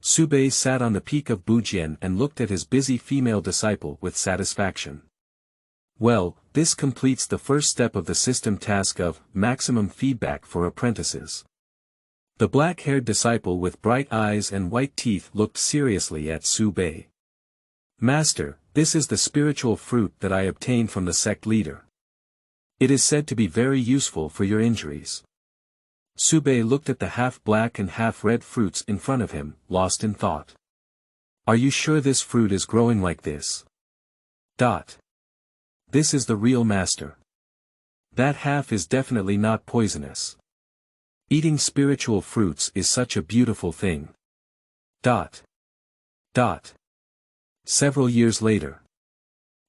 Subei sat on the peak of Bujian and looked at his busy female disciple with satisfaction. Well, this completes the first step of the system task of maximum feedback for apprentices. The black-haired disciple with bright eyes and white teeth looked seriously at Su Bei. Master, this is the spiritual fruit that I obtained from the sect leader. It is said to be very useful for your injuries. Subei looked at the half-black and half-red fruits in front of him, lost in thought. Are you sure this fruit is growing like this? This is the real master. That half is definitely not poisonous. Eating spiritual fruits is such a beautiful thing. Several years later.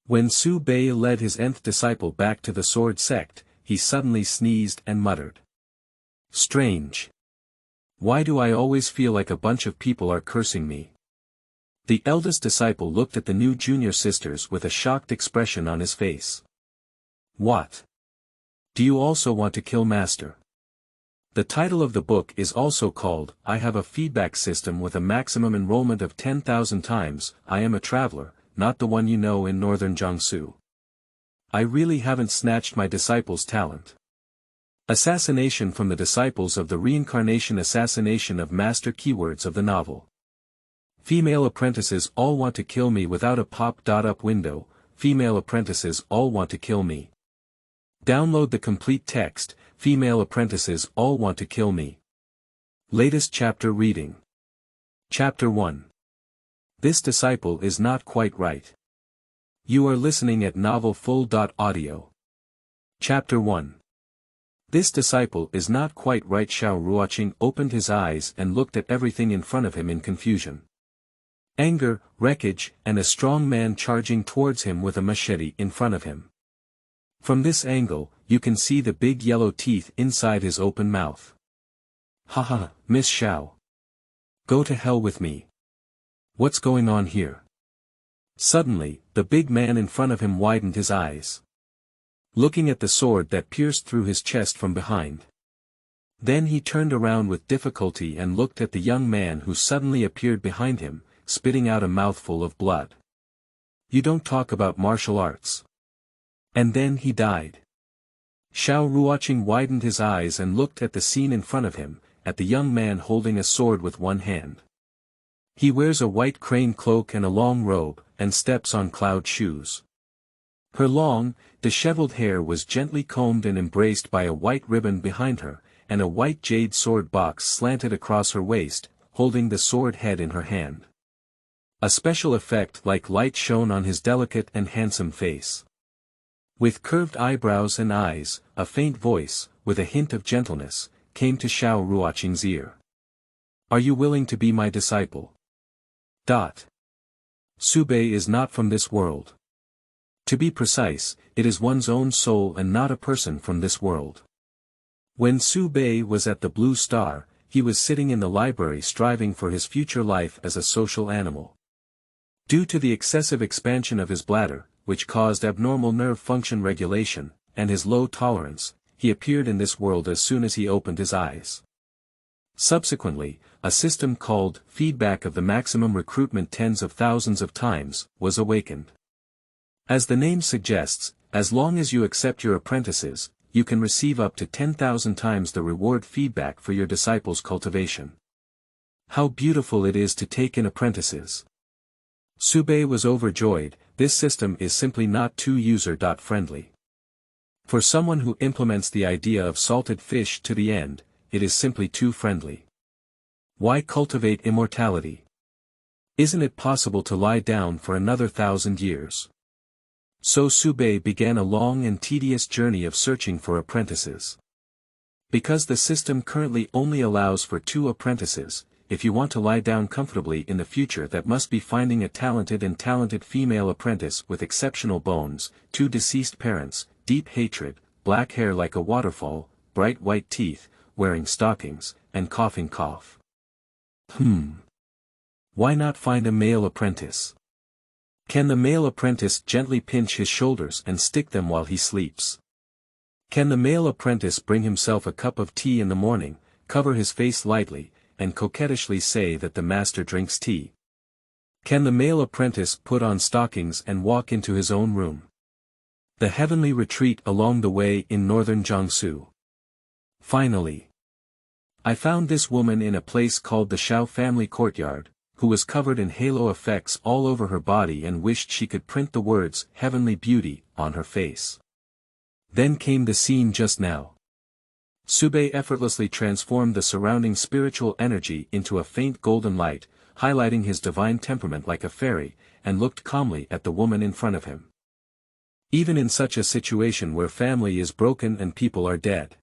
When Su Bei led his nth disciple back to the sword sect, he suddenly sneezed and muttered. Strange. Why do I always feel like a bunch of people are cursing me? The eldest disciple looked at the new junior sisters with a shocked expression on his face. What? Do you also want to kill Master? The title of the book is also called, I have a feedback system with a maximum enrollment of 10,000 times, I am a traveler, not the one you know in northern Jiangsu. I really haven't snatched my disciple's talent. Assassination from the disciples of the reincarnation assassination of master keywords of the novel. Female apprentices all want to kill me without a pop-up window, female apprentices all want to kill me. Download the complete text, female apprentices all want to kill me. Latest chapter reading. Chapter 1. This disciple is not quite right. You are listening at novelfull.audio. Chapter 1. This disciple is not quite right. Xiao Ruoqing opened his eyes and looked at everything in front of him in confusion. Anger, wreckage, and a strong man charging towards him with a machete in front of him. From this angle, you can see the big yellow teeth inside his open mouth. Haha, Miss Xiao. Go to hell with me. What's going on here? Suddenly, the big man in front of him widened his eyes, looking at the sword that pierced through his chest from behind. Then he turned around with difficulty and looked at the young man who suddenly appeared behind him, spitting out a mouthful of blood. You don't talk about martial arts. And then he died. Xiao Ruoqing widened his eyes and looked at the scene in front of him, at the young man holding a sword with one hand. He wears a white crane cloak and a long robe, and steps on cloud shoes. Her long, disheveled hair was gently combed and embraced by a white ribbon behind her, and a white jade sword box slanted across her waist, holding the sword head in her hand. A special effect like light shone on his delicate and handsome face. With curved eyebrows and eyes, a faint voice, with a hint of gentleness, came to Xiao Ruoqing's ear. Are you willing to be my disciple? Subei is not from this world. To be precise, it is one's own soul and not a person from this world. When Su Bei was at the Blue Star, he was sitting in the library striving for his future life as a social animal. Due to the excessive expansion of his bladder, which caused abnormal nerve function regulation, and his low tolerance, he appeared in this world as soon as he opened his eyes. Subsequently, a system called feedback of the maximum recruitment tens of thousands of times, was awakened. As the name suggests, as long as you accept your apprentices, you can receive up to 10,000 times the reward feedback for your disciples' cultivation. How beautiful it is to take in apprentices. Subei was overjoyed. This system is simply not too user-friendly. For someone who implements the idea of salted fish to the end, it is simply too friendly. Why cultivate immortality? Isn't it possible to lie down for another 1,000 years? So Subei began a long and tedious journey of searching for apprentices. Because the system currently only allows for 2 apprentices, if you want to lie down comfortably in the future, that must be finding a talented female apprentice with exceptional bones, 2 deceased parents, deep hatred, black hair like a waterfall, bright white teeth, wearing stockings, and coughing cough. Why not find a male apprentice? Can the male apprentice gently pinch his shoulders and stick them while he sleeps? Can the male apprentice bring himself a cup of tea in the morning, cover his face lightly, and coquettishly say that the master drinks tea? Can the male apprentice put on stockings and walk into his own room? The heavenly retreat along the way in northern Jiangsu. Finally, I found this woman in a place called the Shao family courtyard, who was covered in halo effects all over her body and wished she could print the words "heavenly beauty" on her face. Then came the scene just now. Subei effortlessly transformed the surrounding spiritual energy into a faint golden light, highlighting his divine temperament like a fairy, and looked calmly at the woman in front of him. Even in such a situation where family is broken and people are dead,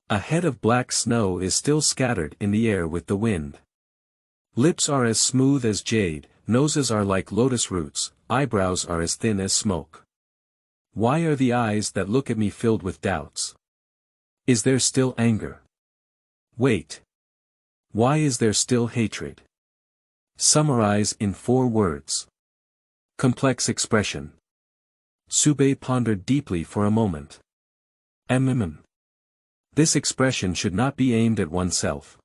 a head of black snow is still scattered in the air with the wind. Lips are as smooth as jade, noses are like lotus roots, eyebrows are as thin as smoke. Why are the eyes that look at me filled with doubts? Is there still anger? Wait. Why is there still hatred? Summarize in 4 words. Complex expression. Subei pondered deeply for a moment. This expression should not be aimed at oneself.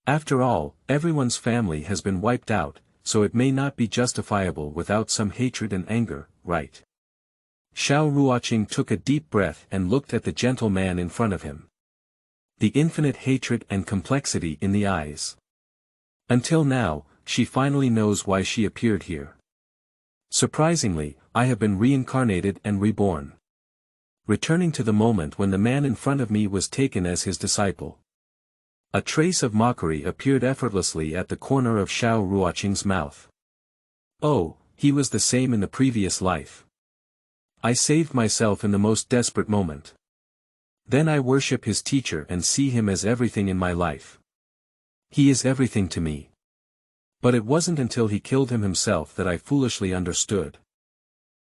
After all, everyone's family has been wiped out, so it may not be justifiable without some hatred and anger, right? Xiao Ruoqing took a deep breath and looked at the gentle man in front of him. The infinite hatred and complexity in the eyes. Until now, she finally knows why she appeared here. Surprisingly, I have been reincarnated and reborn. Returning to the moment when the man in front of me was taken as his disciple. A trace of mockery appeared effortlessly at the corner of Xiao Ruoqing's mouth. Oh, he was the same in the previous life. I saved myself in the most desperate moment. Then I worship his teacher and see him as everything in my life. He is everything to me. But it wasn't until he killed him himself that I foolishly understood.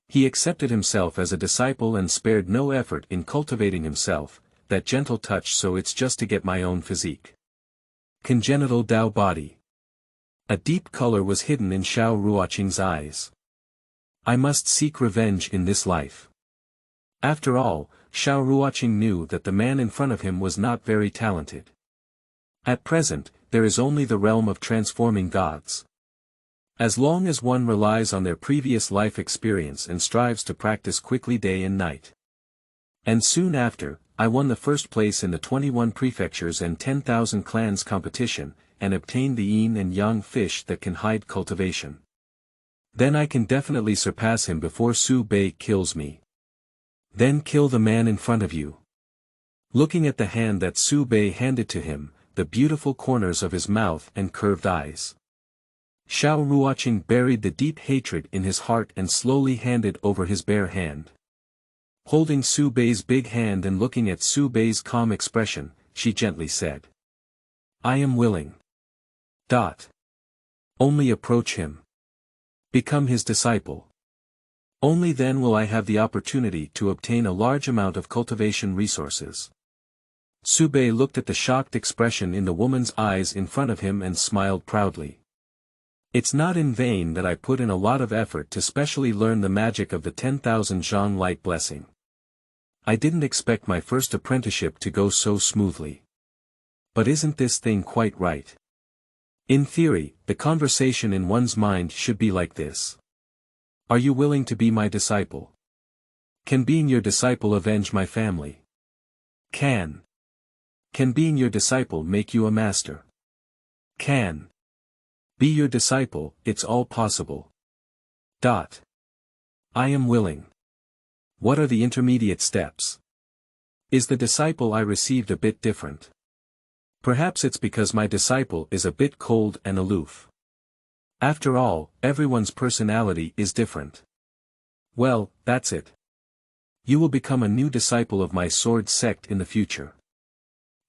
He accepted himself as a disciple and spared no effort in cultivating himself, that gentle touch, so it's just to get my own physique. Congenital Tao body. A deep color was hidden in Xiao Ruoqing's eyes. I must seek revenge in this life. After all, Xiao Ruoqing knew that the man in front of him was not very talented. At present, there is only the realm of transforming gods. As long as one relies on their previous life experience and strives to practice quickly day and night. And soon after, I won the first place in the 21 prefectures and 10,000 clans competition, and obtained the yin and yang fish that can hide cultivation. Then I can definitely surpass him before Su Bei kills me. Then kill the man in front of you. Looking at the hand that Su Bei handed to him, the beautiful corners of his mouth and curved eyes. Xiao Ruoqing buried the deep hatred in his heart and slowly handed over his bare hand. Holding Su Bei's big hand and looking at Su Bei's calm expression, she gently said, I am willing. Only approach him. Become his disciple. Only then will I have the opportunity to obtain a large amount of cultivation resources. Su Bei looked at the shocked expression in the woman's eyes in front of him and smiled proudly. It's not in vain that I put in a lot of effort to specially learn the magic of the 10,000 zhang light blessing. I didn't expect my first apprenticeship to go so smoothly. But isn't this thing quite right? In theory, the conversation in one's mind should be like this. Are you willing to be my disciple? Can being your disciple avenge my family? Can being your disciple make you a master? Can be your disciple, it's all possible. I am willing. What are the intermediate steps? Is the disciple I received a bit different? Perhaps it's because my disciple is a bit cold and aloof. After all, everyone's personality is different. Well, that's it. You will become a new disciple of my sword sect in the future.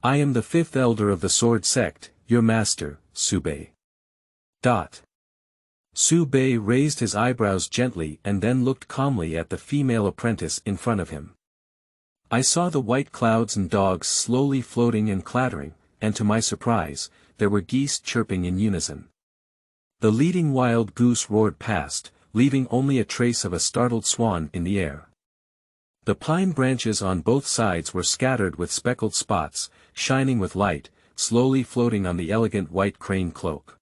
I am the 5th elder of the sword sect, your master, Su Bei. Su Bei raised his eyebrows gently and then looked calmly at the female apprentice in front of him. I saw the white clouds and dogs slowly floating and clattering, and to my surprise, there were geese chirping in unison. The leading wild goose roared past, leaving only a trace of a startled swan in the air. The pine branches on both sides were scattered with speckled spots, shining with light, slowly floating on the elegant white crane cloak.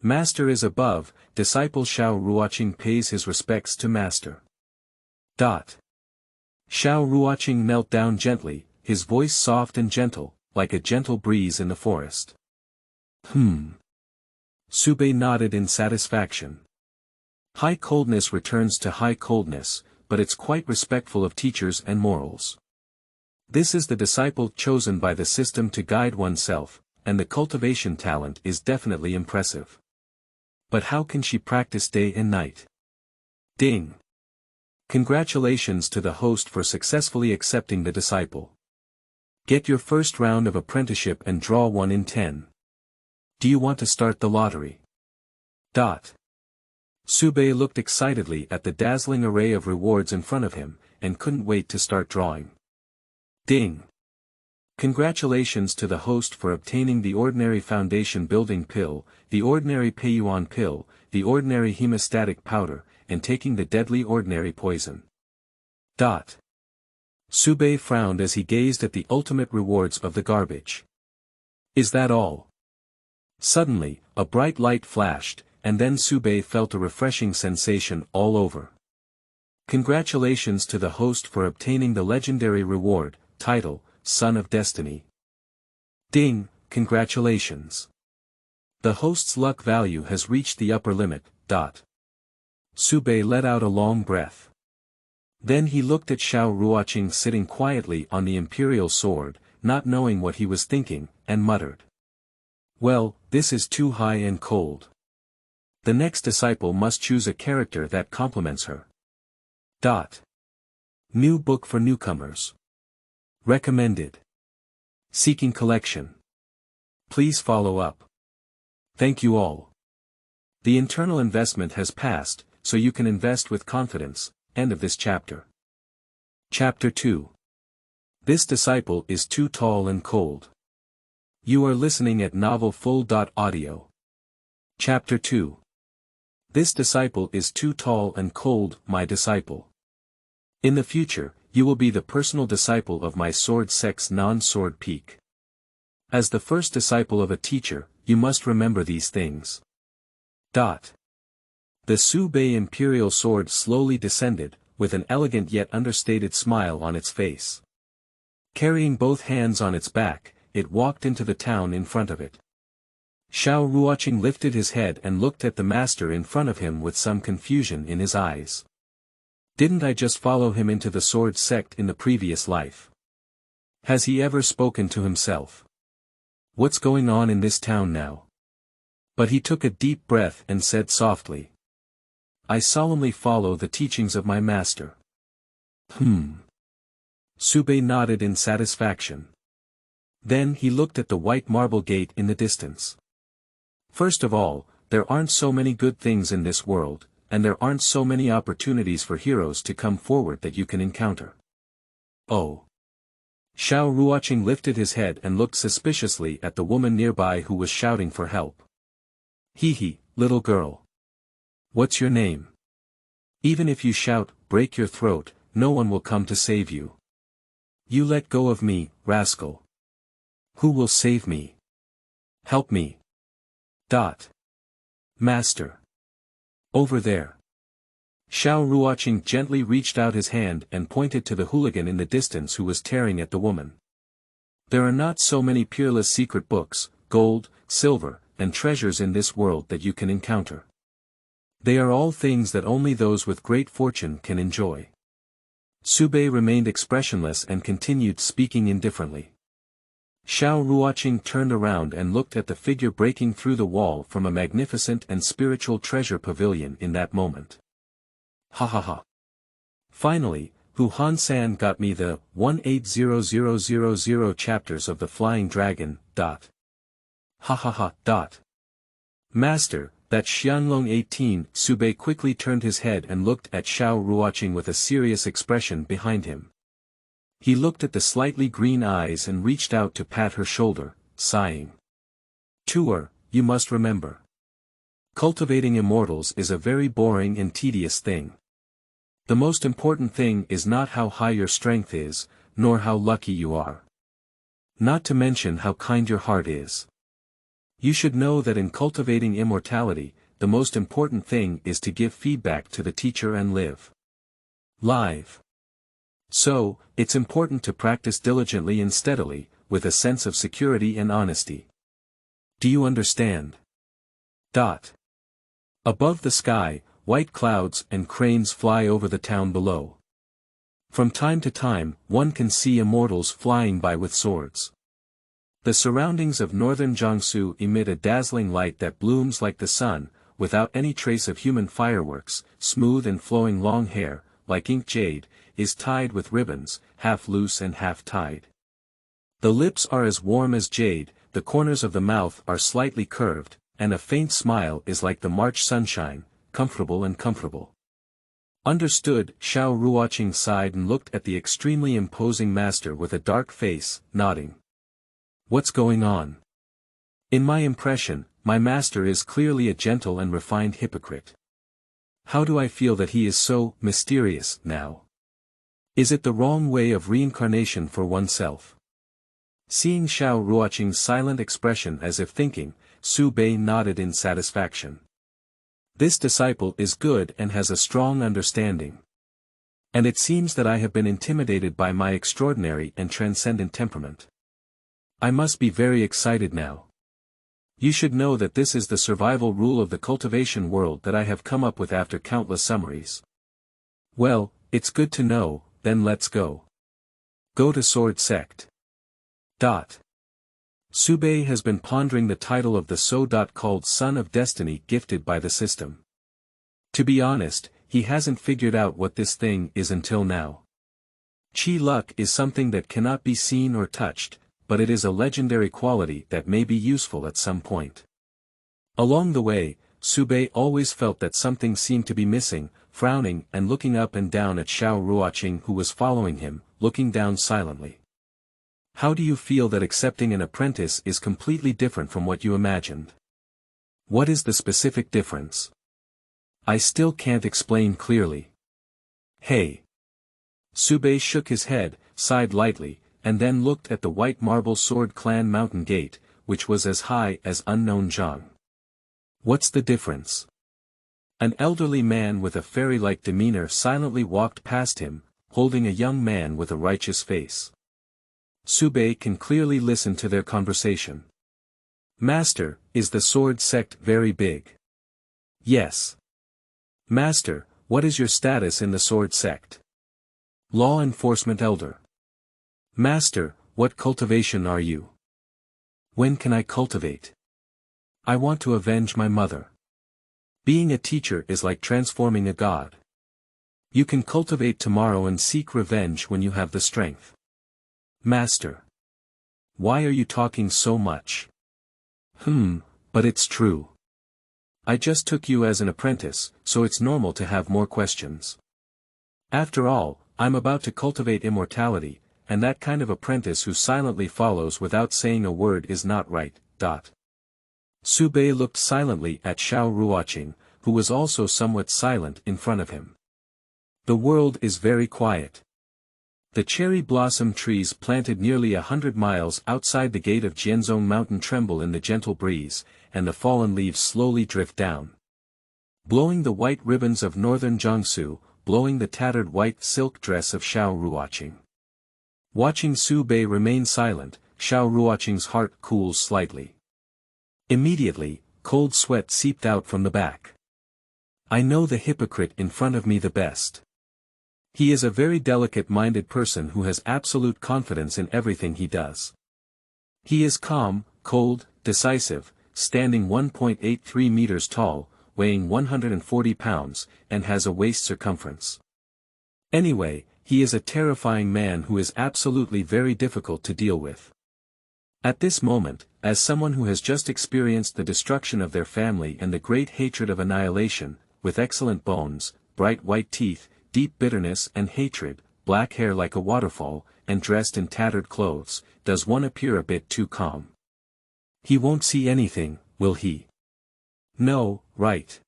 Master is above, disciple Xiao Ruoqing pays his respects to Master. Xiao Ruoqing knelt down gently, his voice soft and gentle, like a gentle breeze in the forest. Subei nodded in satisfaction. High coldness returns to high coldness, but it's quite respectful of teachers and morals. This is the disciple chosen by the system to guide oneself, and the cultivation talent is definitely impressive. But how can she practice day and night? Ding! Congratulations to the host for successfully accepting the disciple. Get your first round of apprenticeship and draw 1 in 10. Do you want to start the lottery? Subei looked excitedly at the dazzling array of rewards in front of him, and couldn't wait to start drawing. Ding! Congratulations to the host for obtaining the ordinary foundation building pill, the ordinary Peiyuan pill, the ordinary hemostatic powder, and taking the deadly ordinary poison. Subei frowned as he gazed at the ultimate rewards of the garbage. Is that all? Suddenly, a bright light flashed, and then Subei felt a refreshing sensation all over. Congratulations to the host for obtaining the legendary reward, title, Son of Destiny. Ding, congratulations. The host's luck value has reached the upper limit. Subei let out a long breath. Then he looked at Xiao Ruoqing sitting quietly on the imperial sword, not knowing what he was thinking, and muttered. Well, this is too high and cold. The next disciple must choose a character that complements her. New book for newcomers. Recommended. Seeking collection. Please follow up. Thank you all. The internal investment has passed, so you can invest with confidence. End of this chapter. Chapter 2. This disciple is too tall and cold. You are listening at novelfull.audio. Chapter 2. This disciple is too tall and cold, my disciple. In the future, you will be the personal disciple of my sword sect's non-sword peak. As the first disciple of a teacher, you must remember these things. The Su Bei imperial sword slowly descended, with an elegant yet understated smile on its face. Carrying both hands on its back, it walked into the town in front of it. Xiao Ruoqing lifted his head and looked at the master in front of him with some confusion in his eyes. Didn't I just follow him into the sword sect in the previous life? Has he ever spoken to himself? What's going on in this town now? But he took a deep breath and said softly. I solemnly follow the teachings of my master. Subei nodded in satisfaction. Then he looked at the white marble gate in the distance. First of all, there aren't so many good things in this world, and there aren't so many opportunities for heroes to come forward that you can encounter. Oh. Xiao Ruoqing lifted his head and looked suspiciously at the woman nearby who was shouting for help. Hee, little girl. What's your name? Even if you shout, break your throat, no one will come to save you. You let go of me, rascal. Who will save me? Help me. Master. Over there. Xiao Ruoqing gently reached out his hand and pointed to the hooligan in the distance who was tearing at the woman. There are not so many peerless secret books, gold, silver, and treasures in this world that you can encounter. They are all things that only those with great fortune can enjoy. Subei remained expressionless and continued speaking indifferently. Xiao Ruoqing turned around and looked at the figure breaking through the wall from a magnificent and spiritual treasure pavilion in that moment. Ha ha ha. Finally, Hu Han-san got me the 180000 chapters of the Flying Dragon. Ha ha ha. Master, that's Xianlong 18. Subei quickly turned his head and looked at Xiao Ruoqing with a serious expression behind him. He looked at the slightly green eyes and reached out to pat her shoulder, sighing. Tuer, you must remember. Cultivating immortals is a very boring and tedious thing. The most important thing is not how high your strength is, nor how lucky you are. Not to mention how kind your heart is. You should know that in cultivating immortality, the most important thing is to give feedback to the teacher and live live. So, it's important to practice diligently and steadily, with a sense of security and honesty. Do you understand? Above the sky, white clouds and cranes fly over the town below. From time to time, one can see immortals flying by with swords. The surroundings of northern Jiangsu emit a dazzling light that blooms like the sun, without any trace of human fireworks. Smooth and flowing long hair, like ink jade, is tied with ribbons, half loose and half tied. The lips are as warm as jade, the corners of the mouth are slightly curved, and a faint smile is like the March sunshine, comfortable and comfortable. Understood. Xiao Ruoqing sighed and looked at the extremely imposing master with a dark face, nodding. What's going on? In my impression, my master is clearly a gentle and refined hypocrite. How do I feel that he is so mysterious now? Is it the wrong way of reincarnation for oneself? Seeing Xiao Ruoqing's silent expression as if thinking, Su Bei nodded in satisfaction. This disciple is good and has a strong understanding. And it seems that I have been intimidated by my extraordinary and transcendent temperament. I must be very excited now. You should know that this is the survival rule of the cultivation world that I have come up with after countless summaries. Well, it's good to know, then let's go. Go to Sword Sect. Subei has been pondering the title of the so-called Son of Destiny gifted by the system. To be honest, he hasn't figured out what this thing is until now. Chi luck is something that cannot be seen or touched, but it is a legendary quality that may be useful at some point. Along the way, Subei always felt that something seemed to be missing, frowning and looking up and down at Xiao Ruoqing who was following him, looking down silently. How do you feel that accepting an apprentice is completely different from what you imagined? What is the specific difference? I still can't explain clearly. Hey. Subei shook his head, sighed lightly, and then looked at the white marble sword clan mountain gate, which was as high as unknown Zhang. What's the difference? An elderly man with a fairy-like demeanor silently walked past him, holding a young man with a righteous face. Subei can clearly listen to their conversation. Master, is the sword sect very big? Yes. Master, what is your status in the sword sect? Law enforcement elder. Master, what cultivation are you? When can I cultivate? I want to avenge my mother. Being a teacher is like transforming a god. You can cultivate tomorrow and seek revenge when you have the strength. Master. Why are you talking so much? But it's true. I just took you as an apprentice, so it's normal to have more questions. After all, I'm about to cultivate immortality, and that kind of apprentice who silently follows without saying a word is not right. Subei looked silently at Xiao Ruoqing, who was also somewhat silent in front of him. The world is very quiet. The cherry blossom trees planted nearly 100 miles outside the gate of Jianzhong Mountain tremble in the gentle breeze, and the fallen leaves slowly drift down. Blowing the white ribbons of northern Jiangsu, blowing the tattered white silk dress of Xiao Ruoqing. Watching Su Bei remain silent, Xiao Ruoqing's heart cools slightly. Immediately, cold sweat seeped out from the back. I know the hypocrite in front of me the best. He is a very delicate-minded person who has absolute confidence in everything he does. He is calm, cold, decisive, standing 1.83 meters tall, weighing 140 pounds, and has a waist circumference. Anyway, he is a terrifying man who is absolutely very difficult to deal with. At this moment, as someone who has just experienced the destruction of their family and the great hatred of annihilation, with excellent bones, bright white teeth, deep bitterness and hatred, black hair like a waterfall, and dressed in tattered clothes, does one appear a bit too calm? He won't see anything, will he? No, right.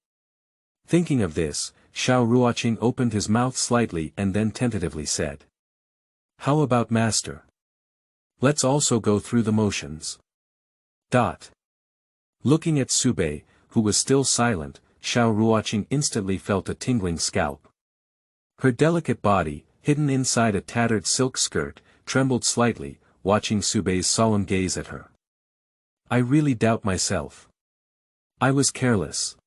Thinking of this, Xiao Ruoqing opened his mouth slightly and then tentatively said. How about master? Let's also go through the motions. Looking at Subei, who was still silent, Xiao Ruoqing instantly felt a tingling scalp. Her delicate body, hidden inside a tattered silk skirt, trembled slightly, watching Subei's solemn gaze at her. I really doubt myself. I was careless.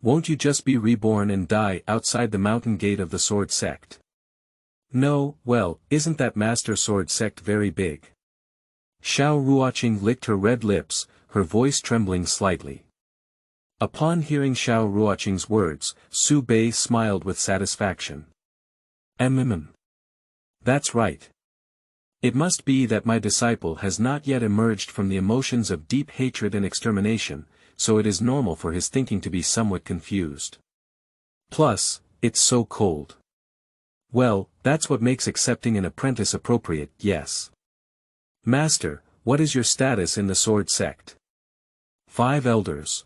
Won't you just be reborn and die outside the mountain gate of the sword sect? No, well, isn't that master sword sect very big? Xiao Ruoqing licked her red lips, her voice trembling slightly. Upon hearing Xiao Ruoqing's words, Su Bei smiled with satisfaction. That's right. It must be that my disciple has not yet emerged from the emotions of deep hatred and extermination, so it is normal for his thinking to be somewhat confused. Plus, it's so cold. Well, that's what makes accepting an apprentice appropriate, yes. Master, what is your status in the sword sect? 5 elders.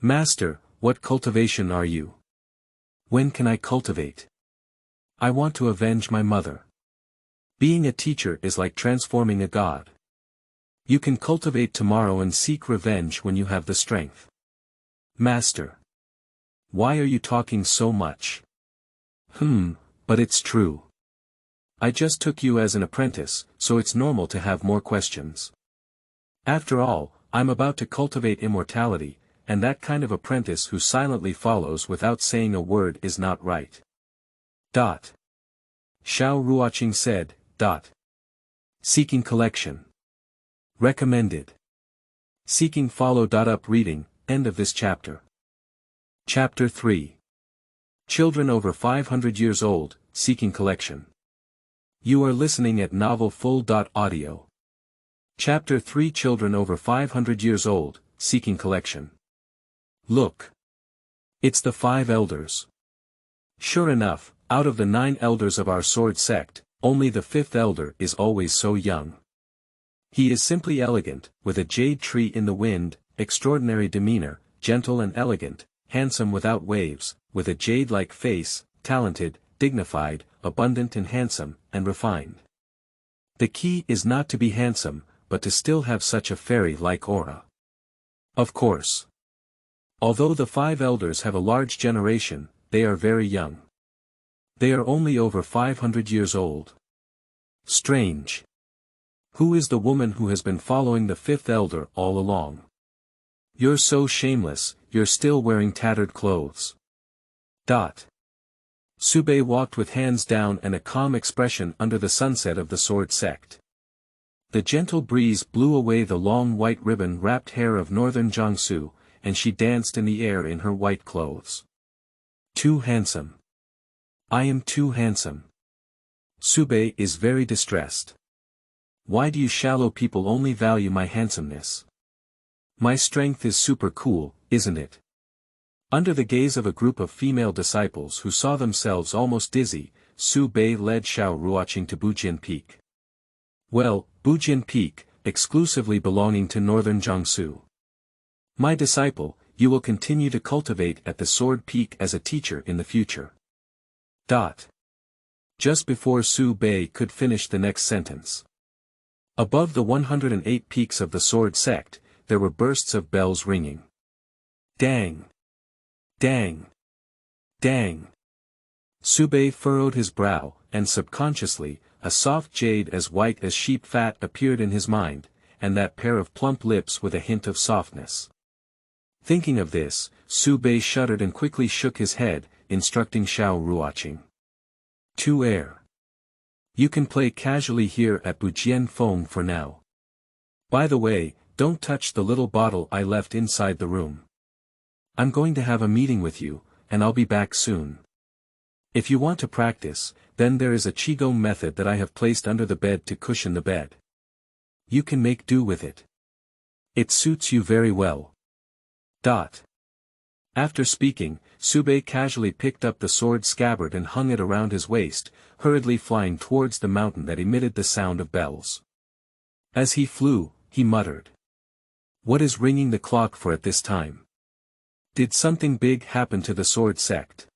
Master, what cultivation are you? When can I cultivate? I want to avenge my mother. Being a teacher is like transforming a god. You can cultivate tomorrow and seek revenge when you have the strength. Master. Why are you talking so much? But it's true. I just took you as an apprentice, so it's normal to have more questions. After all, I'm about to cultivate immortality, and that kind of apprentice who silently follows without saying a word is not right. Xiao Ruoqing said, Seeking collection. Recommended. Seeking follow-up reading, end of this chapter. Chapter 3. Children over 500 years old, seeking collection. You are listening at novelfull.audio. Chapter 3. Children over 500 years old, seeking collection. Look. It's the 5 elders. Sure enough, out of the 9 elders of our sword sect, only the 5th elder is always so young. He is simply elegant, with a jade tree in the wind, extraordinary demeanor, gentle and elegant, handsome without waves, with a jade-like face, talented, dignified, abundant and handsome, and refined. The key is not to be handsome, but to still have such a fairy-like aura. Of course. Although the 5 elders have a large generation, they are very young. They are only over 500 years old. Strange. Who is the woman who has been following the 5th elder all along? You're so shameless, you're still wearing tattered clothes. Subei walked with hands down and a calm expression under the sunset of the sword sect. The gentle breeze blew away the long white ribbon-wrapped hair of northern Jiangsu, and she danced in the air in her white clothes. Too handsome. I am too handsome. Subei is very distressed. Why do you shallow people only value my handsomeness? My strength is super cool, isn't it? Under the gaze of a group of female disciples who saw themselves almost dizzy, Su Bei led Xiao Ruoqing to Bujian Peak. Well, Bujian Peak, exclusively belonging to northern Jiangsu. My disciple, you will continue to cultivate at the Sword Peak as a teacher in the future. Just before Su Bei could finish the next sentence. Above the 108 peaks of the sword sect, there were bursts of bells ringing. Dang! Dang! Dang! Subei furrowed his brow, and subconsciously, a soft jade as white as sheep fat appeared in his mind, and that pair of plump lips with a hint of softness. Thinking of this, Subei shuddered and quickly shook his head, instructing Xiao Ruoqing. To air. You can play casually here at Bujian Feng for now. By the way, don't touch the little bottle I left inside the room. I'm going to have a meeting with you, and I'll be back soon. If you want to practice, then there is a Qigong method that I have placed under the bed to cushion the bed. You can make do with it. It suits you very well. After speaking, Subei casually picked up the sword scabbard and hung it around his waist, hurriedly flying towards the mountain that emitted the sound of bells. As he flew, he muttered. What is ringing the clock for at this time? Did something big happen to the sword sect?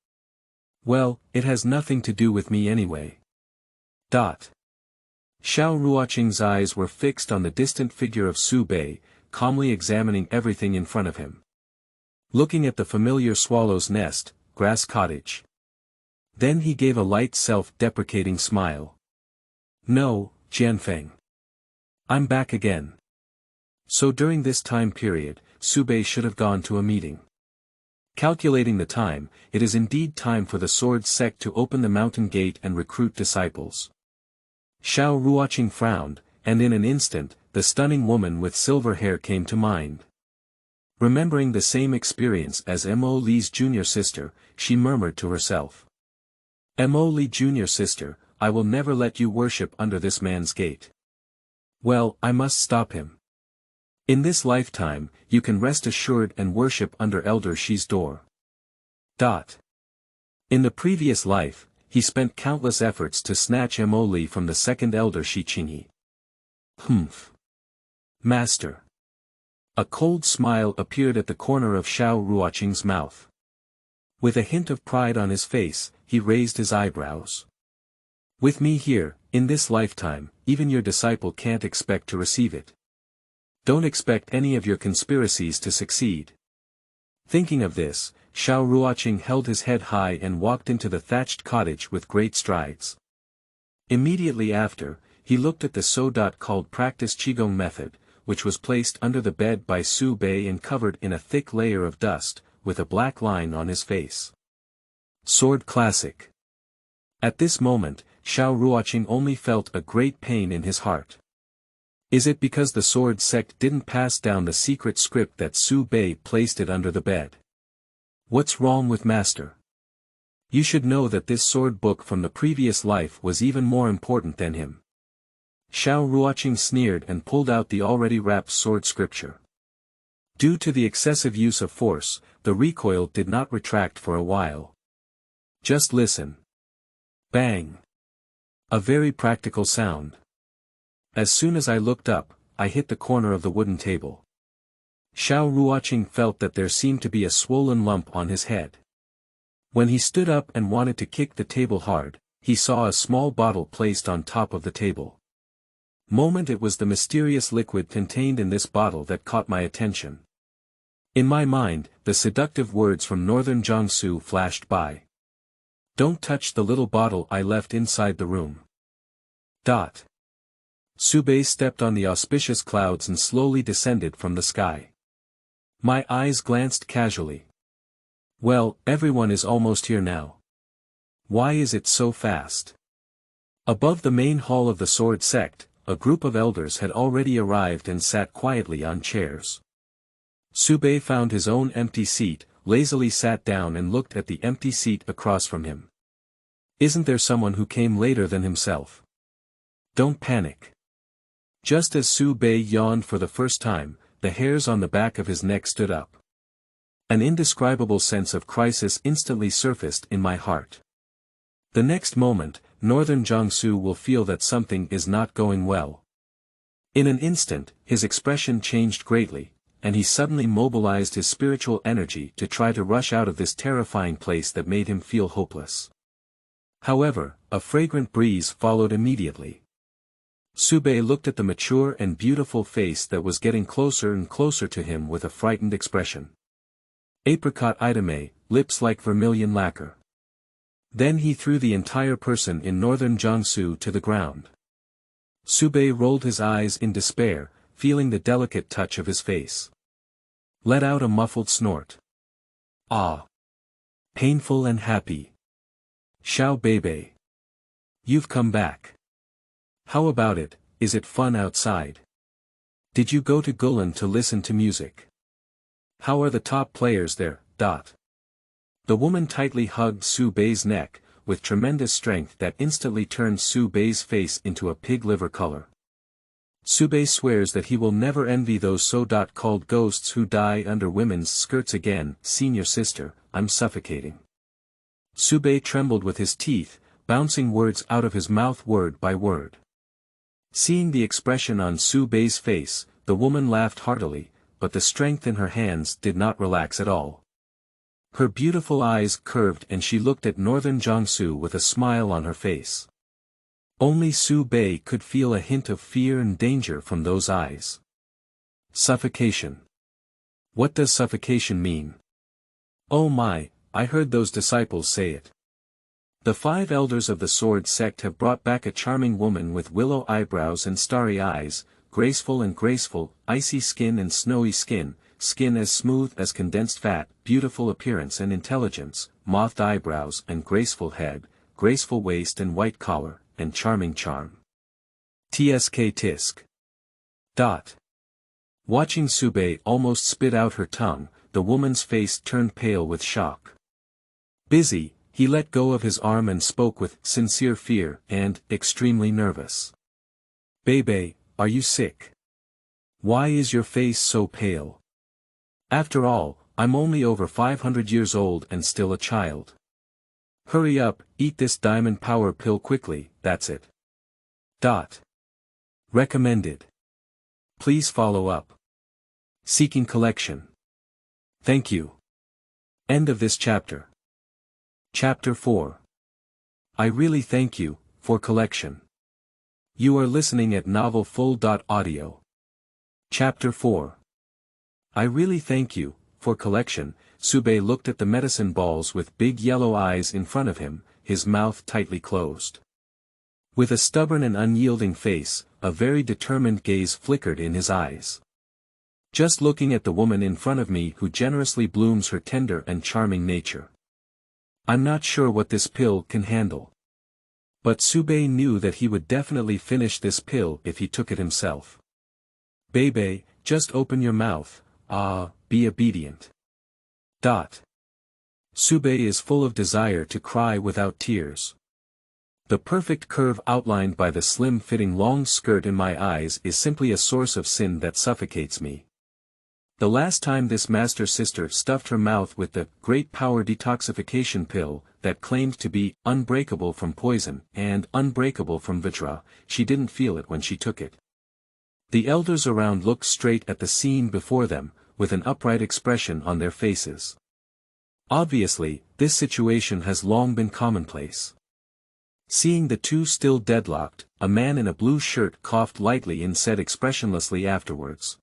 Well, it has nothing to do with me anyway. Xiao Ruoqing's eyes were fixed on the distant figure of Su Bei, calmly examining everything in front of him. Looking at the familiar swallow's nest, grass cottage. Then he gave a light self-deprecating smile. No, Jianfeng. I'm back again. So during this time period, Su Bei should have gone to a meeting. Calculating the time, it is indeed time for the sword sect to open the mountain gate and recruit disciples. Xiao Ruoqing frowned, and in an instant, the stunning woman with silver hair came to mind. Remembering the same experience as Mo Li's junior sister, she murmured to herself. Mo Li junior sister, I will never let you worship under this man's gate. Well, I must stop him. In this lifetime, you can rest assured and worship under Elder Shi's door. In the previous life, he spent countless efforts to snatch Mo Li from the second Elder Shi Qingyi. Humph. Master. A cold smile appeared at the corner of Xiao Ruoqing's mouth. With a hint of pride on his face, he raised his eyebrows. With me here, in this lifetime, even your disciple can't expect to receive it. Don't expect any of your conspiracies to succeed. Thinking of this, Xiao Ruoqing held his head high and walked into the thatched cottage with great strides. Immediately after, he looked at the so-called practice Qigong method, which was placed under the bed by Su Bei and covered in a thick layer of dust, with a black line on his face. Sword Classic. At this moment, Xiao Ruoqing only felt a great pain in his heart. Is it because the sword sect didn't pass down the secret script that Su Bei placed it under the bed? What's wrong with Master? You should know that this sword book from the previous life was even more important than him. Xiao Ruoqing sneered and pulled out the already wrapped sword scripture. Due to the excessive use of force, the recoil did not retract for a while. Just listen. Bang. A very practical sound. As soon as I looked up, I hit the corner of the wooden table. Xiao Ruoqing felt that there seemed to be a swollen lump on his head. When he stood up and wanted to kick the table hard, he saw a small bottle placed on top of the table. It was the mysterious liquid contained in this bottle that caught my attention. In my mind, the seductive words from Northern Jiangsu flashed by. Don't touch the little bottle I left inside the room. Su Bei stepped on the auspicious clouds and slowly descended from the sky. My eyes glanced casually. Well, everyone is almost here now. Why is it so fast? Above the main hall of the sword sect, a group of elders had already arrived and sat quietly on chairs. Su Bei found his own empty seat, lazily sat down and looked at the empty seat across from him. Isn't there someone who came later than himself? Don't panic. Just as Su Bei yawned for the first time, the hairs on the back of his neck stood up. An indescribable sense of crisis instantly surfaced in my heart. The next moment, Northern Jiangsu will feel that something is not going well. In an instant, his expression changed greatly, and he suddenly mobilized his spiritual energy to try to rush out of this terrifying place that made him feel hopeless. However, a fragrant breeze followed immediately. Su Bei looked at the mature and beautiful face that was getting closer and closer to him with a frightened expression. Apricot idame, lips like vermilion lacquer. Then he threw the entire person in Northern Jiangsu to the ground. Su Bei rolled his eyes in despair, feeling the delicate touch of his face. Let out a muffled snort. Ah! Painful and happy. Xiao Bei. You've come back. How about it, is it fun outside? Did you go to Gulan to listen to music? How are the top players there? The woman tightly hugged Su Bei's neck, with tremendous strength that instantly turned Su Bei's face into a pig liver color. Su Bei swears that he will never envy those so-called ghosts who die under women's skirts again. Senior sister, I'm suffocating. Su Bei trembled with his teeth, bouncing words out of his mouth word by word. Seeing the expression on Su Bei's face, the woman laughed heartily, but the strength in her hands did not relax at all. Her beautiful eyes curved and she looked at Northern Jiangsu with a smile on her face. Only Su Bei could feel a hint of fear and danger from those eyes. Suffocation. What does suffocation mean? Oh my, I heard those disciples say it. The 5 elders of the sword sect have brought back a charming woman with willow eyebrows and starry eyes, graceful, icy skin and snowy skin, skin as smooth as condensed fat, beautiful appearance and intelligence, mothed eyebrows and graceful head, graceful waist and white collar, and charming charm. Tsk tisk. Watching Subei almost spit out her tongue, the woman's face turned pale with shock. Busy, he let go of his arm and spoke with sincere fear and extremely nervous. Bei, are you sick? Why is your face so pale? After all, I'm only over 500 years old and still a child. Hurry up, eat this diamond power pill quickly, that's it. Recommended. Please follow up. Seeking collection. Thank you. End of this chapter. Chapter 4. I really thank you, for collection. You are listening at novelfull.audio. Chapter 4. I really thank you, for collection. Subei looked at the medicine balls with big yellow eyes in front of him, his mouth tightly closed. With a stubborn and unyielding face, a very determined gaze flickered in his eyes. Just looking at the woman in front of me who generously blooms her tender and charming nature. I'm not sure what this pill can handle. But Subei knew that he would definitely finish this pill if he took it himself. Bei, just open your mouth, be obedient. Subei is full of desire to cry without tears. The perfect curve outlined by the slim-fitting long skirt in my eyes is simply a source of sin that suffocates me. The last time this master sister stuffed her mouth with the great power detoxification pill that claimed to be unbreakable from poison and unbreakable from vajra, she didn't feel it when she took it. The elders around looked straight at the scene before them, with an upright expression on their faces. Obviously, this situation has long been commonplace. Seeing the two still deadlocked, a man in a blue shirt coughed lightly and said expressionlessly afterwards.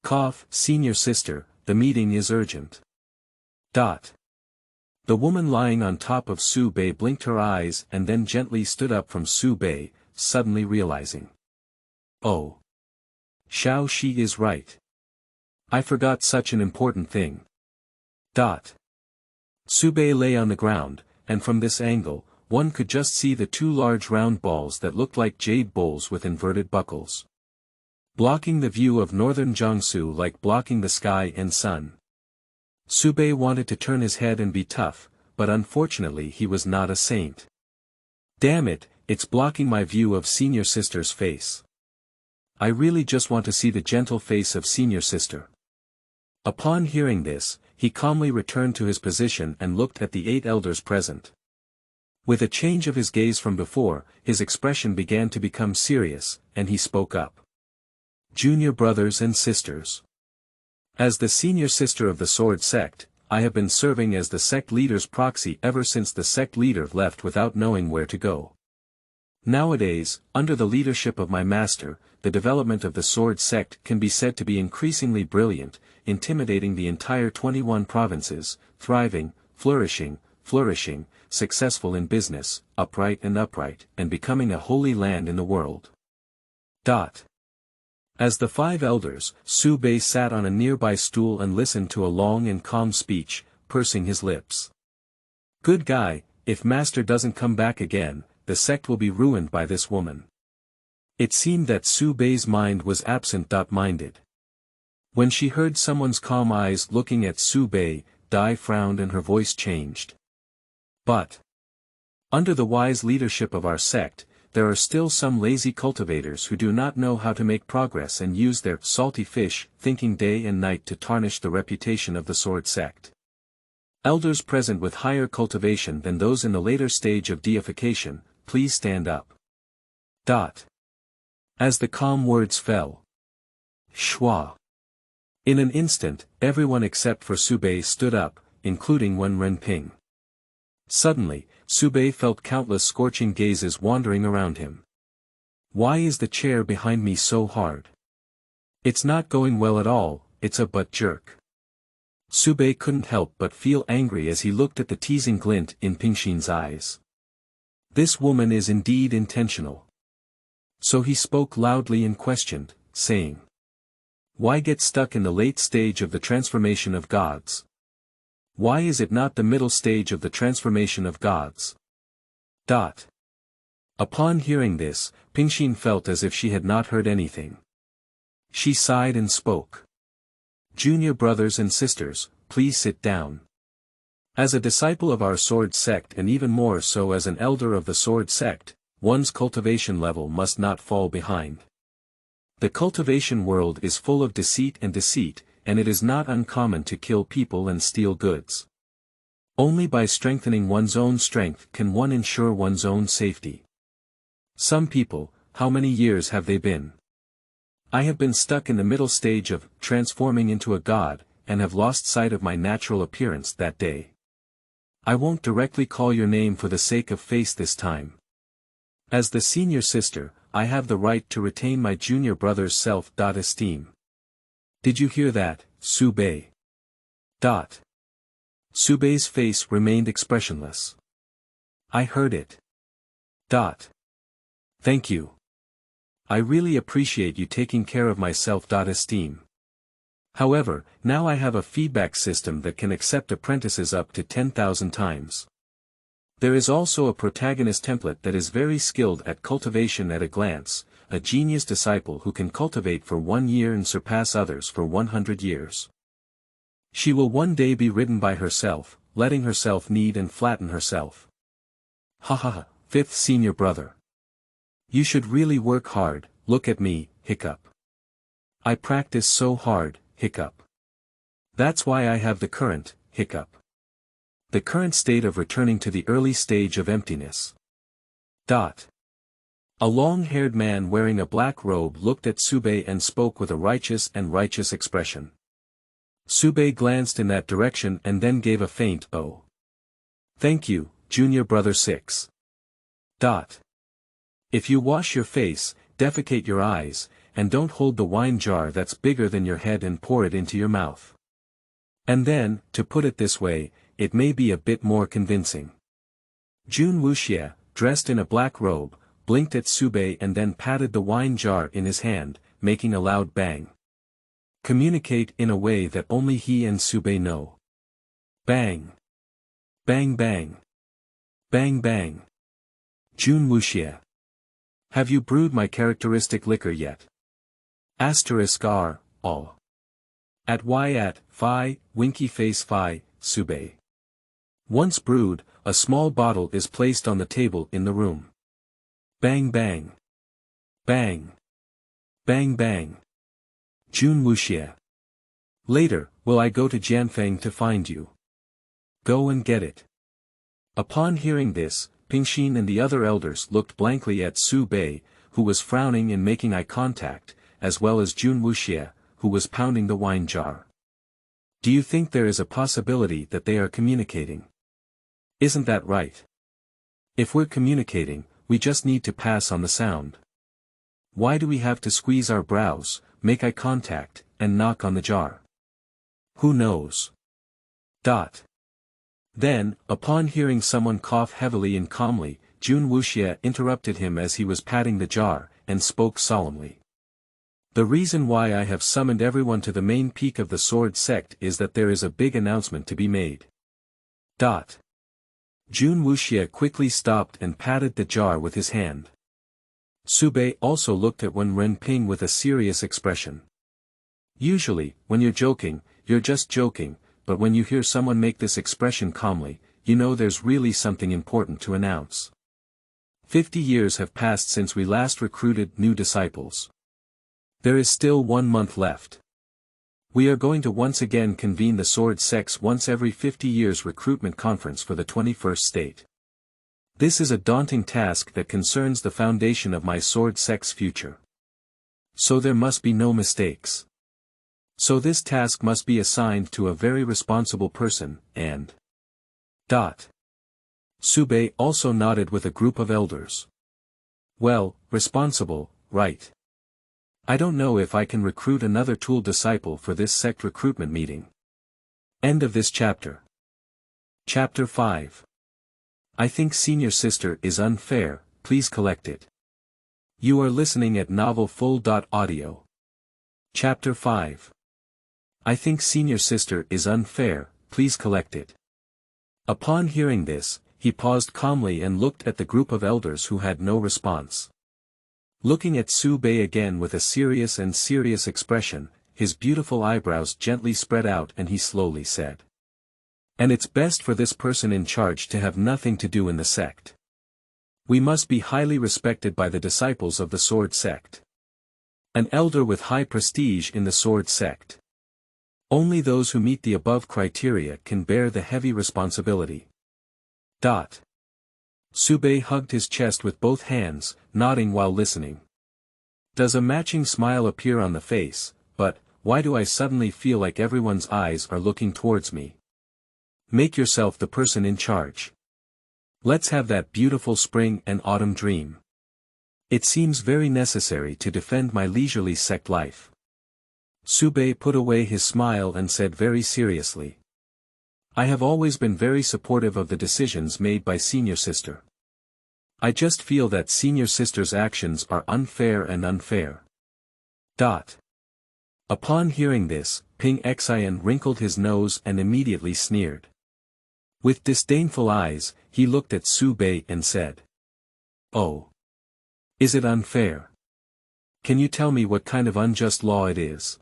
Cough, senior sister, the meeting is urgent. The woman lying on top of Su Bei blinked her eyes and then gently stood up from Su Bei, suddenly realizing. Oh. Xiao Shi is right. I forgot such an important thing. Su Bei lay on the ground, and from this angle, one could just see the 2 large round balls that looked like jade bowls with inverted buckles. Blocking the view of northern Jiangsu like blocking the sky and sun. Subei wanted to turn his head and be tough, but unfortunately he was not a saint. Damn it, it's blocking my view of senior sister's face. I really just want to see the gentle face of senior sister. Upon hearing this, he calmly returned to his position and looked at the 8 elders present. With a change of his gaze from before, his expression began to become serious, and he spoke up. Junior brothers and sisters. As the senior sister of the sword sect, I have been serving as the sect leader's proxy ever since the sect leader left without knowing where to go. Nowadays, under the leadership of my master, the development of the sword sect can be said to be increasingly brilliant, intimidating the entire 21 provinces, thriving, flourishing, successful in business, upright, and becoming a holy land in the world. As the 5 elders, Su Bei sat on a nearby stool and listened to a long and calm speech, pursing his lips. Good guy, if master doesn't come back again, the sect will be ruined by this woman. It seemed that Su Bei's mind was absent-minded. When she heard someone's calm eyes looking at Su Bei, Dai frowned and her voice changed. But under the wise leadership of our sect, there are still some lazy cultivators who do not know how to make progress and use their salty fish thinking day and night to tarnish the reputation of the sword sect. Elders present with higher cultivation than those in the later stage of deification, please stand up. As the calm words fell. Shua. In an instant, everyone except for Subei stood up, including Wen Renping. Suddenly, Subei felt countless scorching gazes wandering around him. Why is the chair behind me so hard? It's not going well at all, it's a butt jerk. Subei couldn't help but feel angry as he looked at the teasing glint in Pingshin's eyes. This woman is indeed intentional. So he spoke loudly and questioned, saying, why get stuck in the late stage of the transformation of gods? Why is it not the middle stage of the transformation of gods? Upon hearing this, Pingshin felt as if she had not heard anything. She sighed and spoke. Junior brothers and sisters, please sit down. As a disciple of our sword sect and even more so as an elder of the sword sect, one's cultivation level must not fall behind. The cultivation world is full of deceit, and it is not uncommon to kill people and steal goods. Only by strengthening one's own strength can one ensure one's own safety. Some people, how many years have they been? I have been stuck in the middle stage of transforming into a god, and have lost sight of my natural appearance that day. I won't directly call your name for the sake of face this time. As the senior sister, I have the right to retain my junior brother's self-esteem. Did you hear that, Su Bei? Subei's face remained expressionless. I heard it. Thank you. I really appreciate you taking care of my self-esteem. However, now I have a feedback system that can accept apprentices up to 10,000 times. There is also a protagonist template that is very skilled at cultivation at a glance, a genius disciple who can cultivate for 1 year and surpass others for 100 years. She will one day be ridden by herself, letting herself knead and flatten herself. Fifth senior brother. You should really work hard, look at me, hiccup. I practice so hard, hiccup. That's why I have the current, hiccup. The current state of returning to the early stage of emptiness. A long-haired man wearing a black robe looked at Subei and spoke with a righteous expression. Subei glanced in that direction and then gave a faint "oh." Thank you, junior brother 6. If you wash your face, defecate your eyes, and don't hold the wine jar that's bigger than your head and pour it into your mouth. And then, to put it this way, it may be a bit more convincing. Jun Wuxie, dressed in a black robe, blinked at Subei and then patted the wine jar in his hand, making a loud bang. Communicate in a way that only he and Subei know. Bang. Bang bang. Bang bang. Jun Wuxie. Have you brewed my characteristic liquor yet? *R, all. At y at, phi, winky face phi, Subei. Once brewed, a small bottle is placed on the table in the room. Bang bang. Bang. Bang bang. Jun Wuxie. Later, will I go to Jianfeng to find you? Go and get it. Upon hearing this, Pingshin and the other elders looked blankly at Su Bei, who was frowning and making eye contact, as well as Jun Wuxie, who was pounding the wine jar. Do you think there is a possibility that they are communicating? Isn't that right? If we're communicating, we just need to pass on the sound. Why do we have to squeeze our brows, make eye contact, and knock on the jar? Who knows? Then, upon hearing someone cough heavily and calmly, Jun Wuxie interrupted him as he was patting the jar, and spoke solemnly. The reason why I have summoned everyone to the main peak of the sword sect is that there is a big announcement to be made. Jun Wuxie quickly stopped and patted the jar with his hand. Subei also looked at Wen Renping with a serious expression. Usually, when you're joking, you're just joking, but when you hear someone make this expression calmly, you know there's really something important to announce. 50 years have passed since we last recruited new disciples. There is still 1 month left. We are going to once again convene the Sword Sect's once every 50 years recruitment conference for the 21st state. This is a daunting task that concerns the foundation of my Sword Sect's future. So there must be no mistakes. So this task must be assigned to a very responsible person, and Subei also nodded with a group of elders. Well, responsible, right? I don't know if I can recruit another tool disciple for this sect recruitment meeting. End of this chapter. Chapter 5. I think senior sister is unfair, please collect it. You are listening at novelfull.audio. Chapter 5. I think senior sister is unfair, please collect it. Upon hearing this, he paused calmly and looked at the group of elders who had no response. Looking at Su Bei again with a serious expression, his beautiful eyebrows gently spread out and he slowly said. And it's best for this person in charge to have nothing to do in the sect. We must be highly respected by the disciples of the sword sect. An elder with high prestige in the sword sect. Only those who meet the above criteria can bear the heavy responsibility. Subei hugged his chest with both hands, nodding while listening. Does a matching smile appear on the face, but, why do I suddenly feel like everyone's eyes are looking towards me? Make yourself the person in charge. Let's have that beautiful spring and autumn dream. It seems very necessary to defend my leisurely sect life. Subei put away his smile and said very seriously. I have always been very supportive of the decisions made by senior sister. I just feel that senior sister's actions are unfair and unfair. Upon hearing this, Ping Xian wrinkled his nose and immediately sneered. With disdainful eyes, he looked at Su Bei and said. Oh. Is it unfair? Can you tell me what kind of unjust law it is?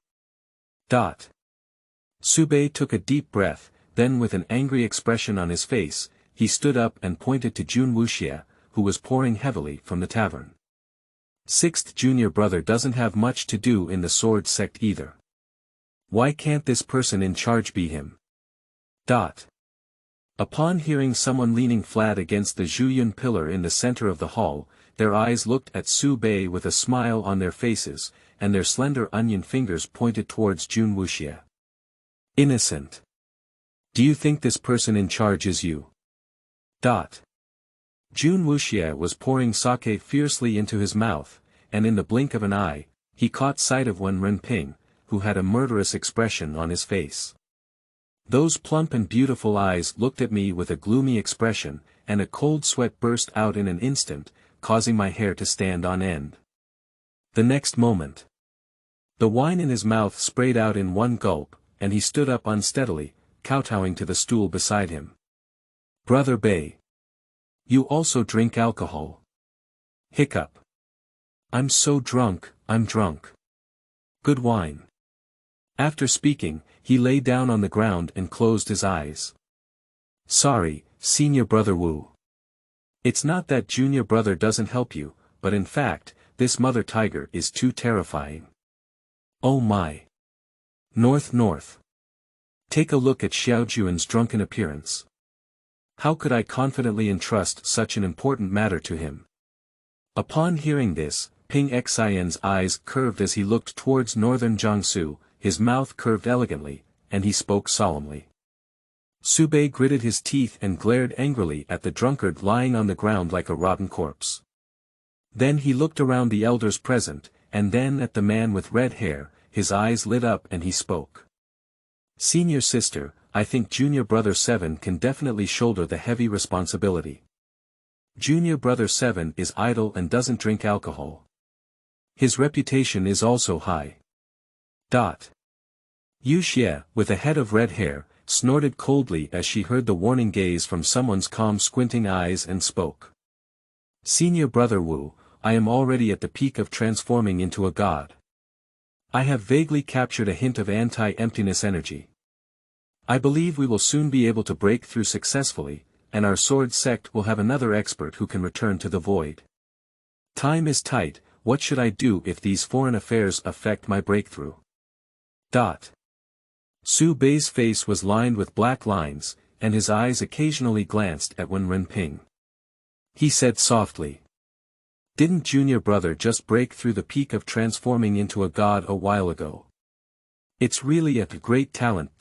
Subei took a deep breath, then with an angry expression on his face, he stood up and pointed to Jun Wuxia, who was pouring heavily from the tavern. Sixth junior brother doesn't have much to do in the sword sect either. Why can't this person in charge be him? Upon hearing someone leaning flat against the Zhuyun pillar in the center of the hall, their eyes looked at Su Bei with a smile on their faces, and their slender onion fingers pointed towards Jun Wuxia. Innocent. Do you think this person in charge is you? Jun Wuxia was pouring sake fiercely into his mouth, and in the blink of an eye, he caught sight of Wen Renping, who had a murderous expression on his face. Those plump and beautiful eyes looked at me with a gloomy expression, and a cold sweat burst out in an instant, causing my hair to stand on end. The next moment, the wine in his mouth sprayed out in one gulp, and he stood up unsteadily, kowtowing to the stool beside him. Brother Bei. You also drink alcohol. Hiccup. I'm so drunk, I'm drunk. Good wine. After speaking, he lay down on the ground and closed his eyes. Sorry, senior brother Wu. It's not that junior brother doesn't help you, but in fact, this mother tiger is too terrifying. Oh my. North. Take a look at Xiaojuan's drunken appearance. How could I confidently entrust such an important matter to him? Upon hearing this, Ping Xian's eyes curved as he looked towards northern Jiangsu, his mouth curved elegantly, and he spoke solemnly. Subei gritted his teeth and glared angrily at the drunkard lying on the ground like a rotten corpse. Then he looked around the elders present, and then at the man with red hair, his eyes lit up and he spoke. Senior sister, I think junior brother 7 can definitely shoulder the heavy responsibility. Junior brother 7 is idle and doesn't drink alcohol. His reputation is also high. Yu Xie, with a head of red hair, snorted coldly as she heard the warning gaze from someone's calm squinting eyes and spoke. Senior brother Wu, I am already at the peak of transforming into a god. I have vaguely captured a hint of anti-emptiness energy. I believe we will soon be able to break through successfully, and our sword sect will have another expert who can return to the void. Time is tight, what should I do if these foreign affairs affect my breakthrough? Su Bei's face was lined with black lines, and his eyes occasionally glanced at Wen Renping. He said softly. Didn't junior brother just break through the peak of transforming into a god a while ago? It's really a great talent.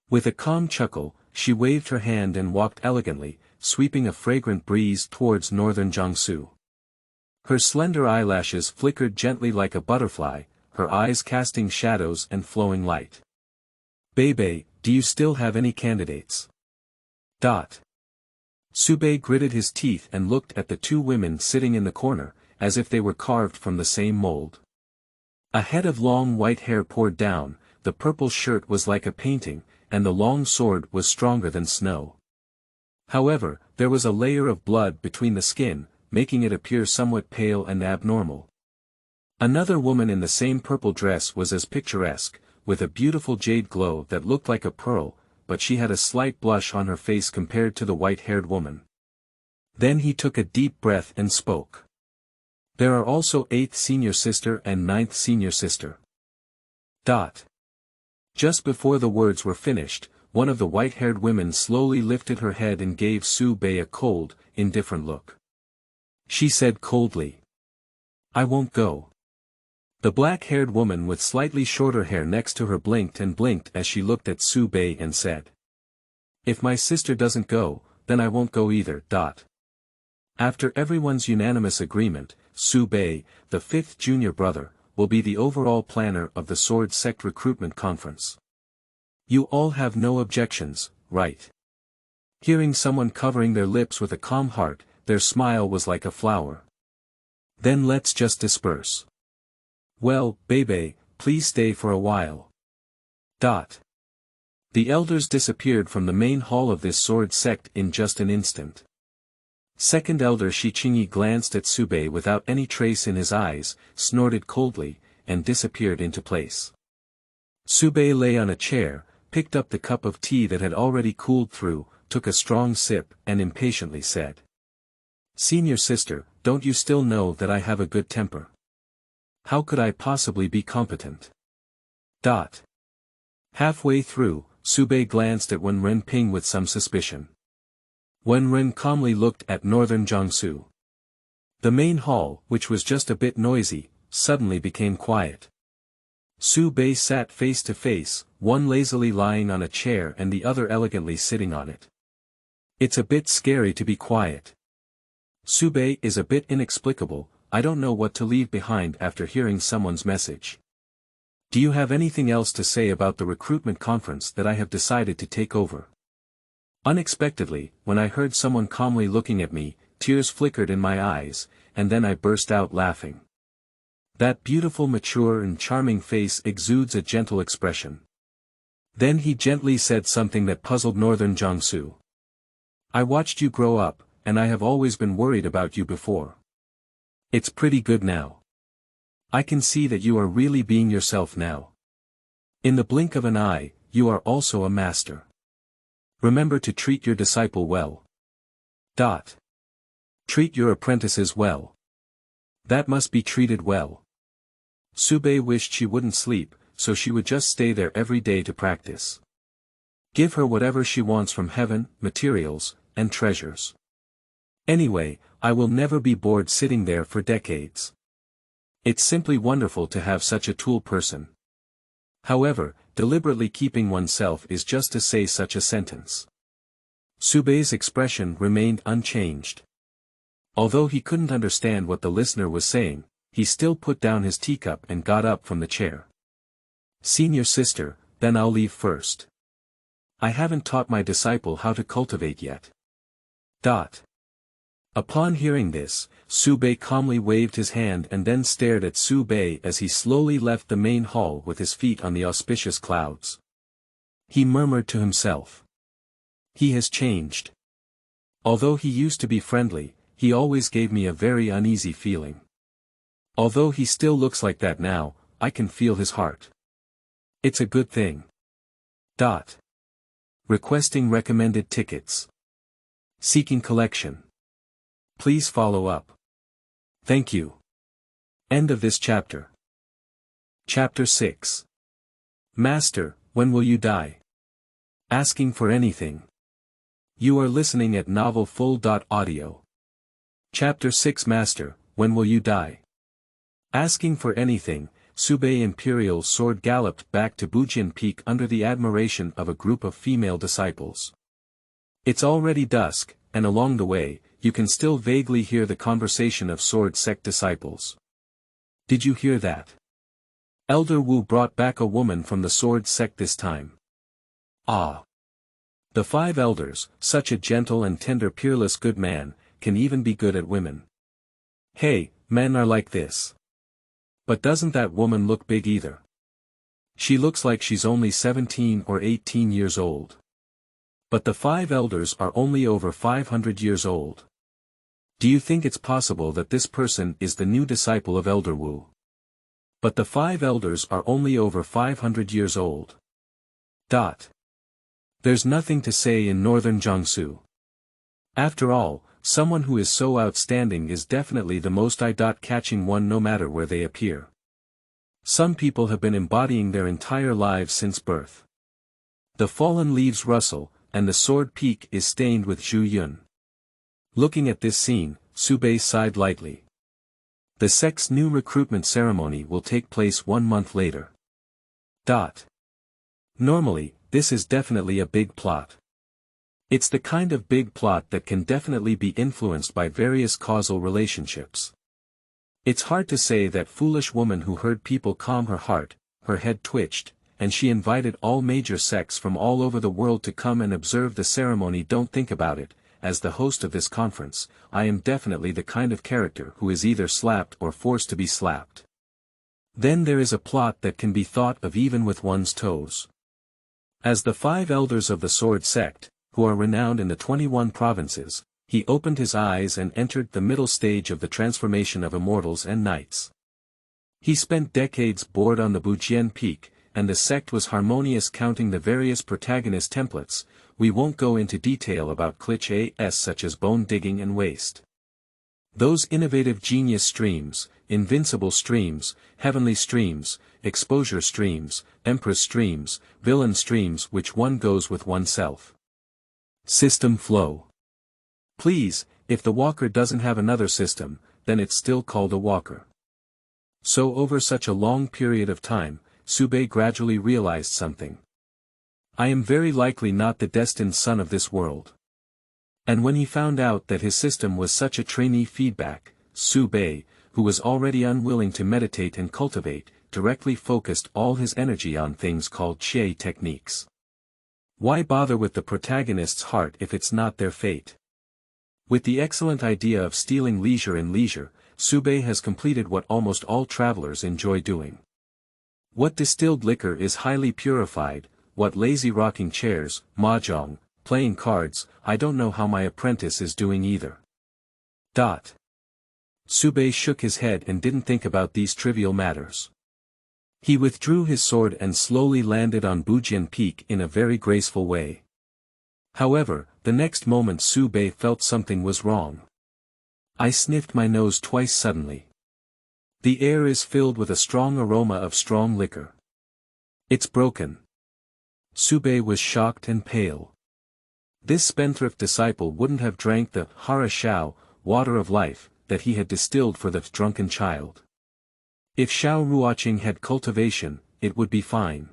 With a calm chuckle, she waved her hand and walked elegantly, sweeping a fragrant breeze towards northern Jiangsu. Her slender eyelashes flickered gently like a butterfly, her eyes casting shadows and flowing light. Bei, do you still have any candidates? Subei gritted his teeth and looked at the two women sitting in the corner, as if they were carved from the same mold. A head of long white hair poured down, the purple shirt was like a painting, and the long sword was stronger than snow. However, there was a layer of blood between the skin, making it appear somewhat pale and abnormal. Another woman in the same purple dress was as picturesque, with a beautiful jade glow that looked like a pearl, but she had a slight blush on her face compared to the white-haired woman. Then he took a deep breath and spoke. There are also 8th senior sister and 9th senior sister. Just before the words were finished, one of the white-haired women slowly lifted her head and gave Su Bei a cold, indifferent look. She said coldly, "I won't go." The black-haired woman with slightly shorter hair next to her blinked and blinked as she looked at Su Bei and said, "If my sister doesn't go, then I won't go either." After everyone's unanimous agreement, Su Bei, the 5th junior brother, will be the overall planner of the Sword Sect recruitment conference. You all have no objections, right? Hearing someone covering their lips with a calm heart, their smile was like a flower. Then let's just disperse. Well, Bei, please stay for a while. The elders disappeared from the main hall of this sword sect in just an instant. Second elder Shichingi glanced at Subei without any trace in his eyes, snorted coldly, and disappeared into place. Subei lay on a chair, picked up the cup of tea that had already cooled through, took a strong sip, and impatiently said, "Senior sister, don't you still know that I have a good temper? How could I possibly be competent?" Halfway through, Subei glanced at Wen Renping with some suspicion. Wen Ren calmly looked at northern Jiangsu. The main hall, which was just a bit noisy, suddenly became quiet. Su Bei sat face to face, one lazily lying on a chair and the other elegantly sitting on it. It's a bit scary to be quiet. Subei is a bit inexplicable, I don't know what to leave behind after hearing someone's message. Do you have anything else to say about the recruitment conference that I have decided to take over? Unexpectedly, when I heard someone calmly looking at me, tears flickered in my eyes, and then I burst out laughing. That beautiful mature and charming face exudes a gentle expression. Then he gently said something that puzzled northern Jiangsu. I watched you grow up, and I have always been worried about you before. It's pretty good now. I can see that you are really being yourself now. In the blink of an eye, you are also a master. Remember to treat your disciple well. Treat your apprentices well. That must be treated well. Subei wished she wouldn't sleep, so she would just stay there every day to practice. Give her whatever she wants from heaven, materials, and treasures. Anyway, I will never be bored sitting there for decades. It's simply wonderful to have such a tool person. However, deliberately keeping oneself is just to say such a sentence. Subei's expression remained unchanged. Although he couldn't understand what the listener was saying, he still put down his teacup and got up from the chair. Senior sister, then I'll leave first. I haven't taught my disciple how to cultivate yet. Upon hearing this, Subei calmly waved his hand and then stared at Su Bei as he slowly left the main hall with his feet on the auspicious clouds. He murmured to himself. He has changed. Although he used to be friendly, he always gave me a very uneasy feeling. Although he still looks like that now, I can feel his heart. It's a good thing. Requesting recommended tickets. Seeking collection. Please follow up. Thank you. End of this chapter. Chapter 6. Master, when will you die? Asking for anything. You are listening at novelfull.audio. Chapter 6. Master, when will you die? Asking for anything, Subei Imperial Sword galloped back to Bujian Peak under the admiration of a group of female disciples. It's already dusk, and along the way, you can still vaguely hear the conversation of sword sect disciples. Did you hear that? Elder Wu brought back a woman from the sword sect this time. Ah. The 5 elders, such a gentle and tender peerless good man, can even be good at women. Hey, men are like this. But doesn't that woman look big either? She looks like she's only 17 or 18 years old. But the 5 elders are only over 500 years old. Do you think it's possible that this person is the new disciple of Elder Wu? But the 5 elders are only over 500 years old. There's nothing to say in northern Jiangsu. After all, someone who is so outstanding is definitely the most eye-catching one no matter where they appear. Some people have been embodying their entire lives since birth. The fallen leaves rustle, and the sword peak is stained with Zhu Yun. Looking at this scene, Subei sighed lightly. The sect's new recruitment ceremony will take place 1 month later. Normally, this is definitely a big plot. It's the kind of big plot that can definitely be influenced by various causal relationships. It's hard to say that foolish woman who heard people calm her heart, her head twitched, and she invited all major sects from all over the world to come and observe the ceremony. Don't think about it, as the host of this conference, I am definitely the kind of character who is either slapped or forced to be slapped. Then there is a plot that can be thought of even with one's toes. As the 5 elders of the sword sect, who are renowned in the 21 provinces, he opened his eyes and entered the middle stage of the transformation of immortals and knights. He spent decades bored on the Bujian peak, and the sect was harmonious counting the various protagonist templates. We won't go into detail about cliches such as bone digging and waste. Those innovative genius streams, invincible streams, heavenly streams, exposure streams, empress streams, villain streams, which one goes with oneself. System flow. Please, if the walker doesn't have another system, then it's still called a walker. So over such a long period of time, Subei gradually realized something. I am very likely not the destined son of this world. And when he found out that his system was such a trainee feedback, Su Bei, who was already unwilling to meditate and cultivate, directly focused all his energy on things called Qie techniques. Why bother with the protagonist's heart if it's not their fate? With the excellent idea of stealing leisure in leisure, Subei has completed what almost all travelers enjoy doing. What distilled liquor is highly purified, what lazy rocking chairs, mahjong, playing cards, I don't know how my apprentice is doing either. Subei shook his head and didn't think about these trivial matters. He withdrew his sword and slowly landed on Bujian Peak in a very graceful way. However, the next moment Subei felt something was wrong. I sniffed my nose twice suddenly. The air is filled with a strong aroma of strong liquor. It's broken. Subei was shocked and pale. This spendthrift disciple wouldn't have drank the Hara Shao, water of life, that he had distilled for the drunken child. If Shao Ruoqing had cultivation, it would be fine.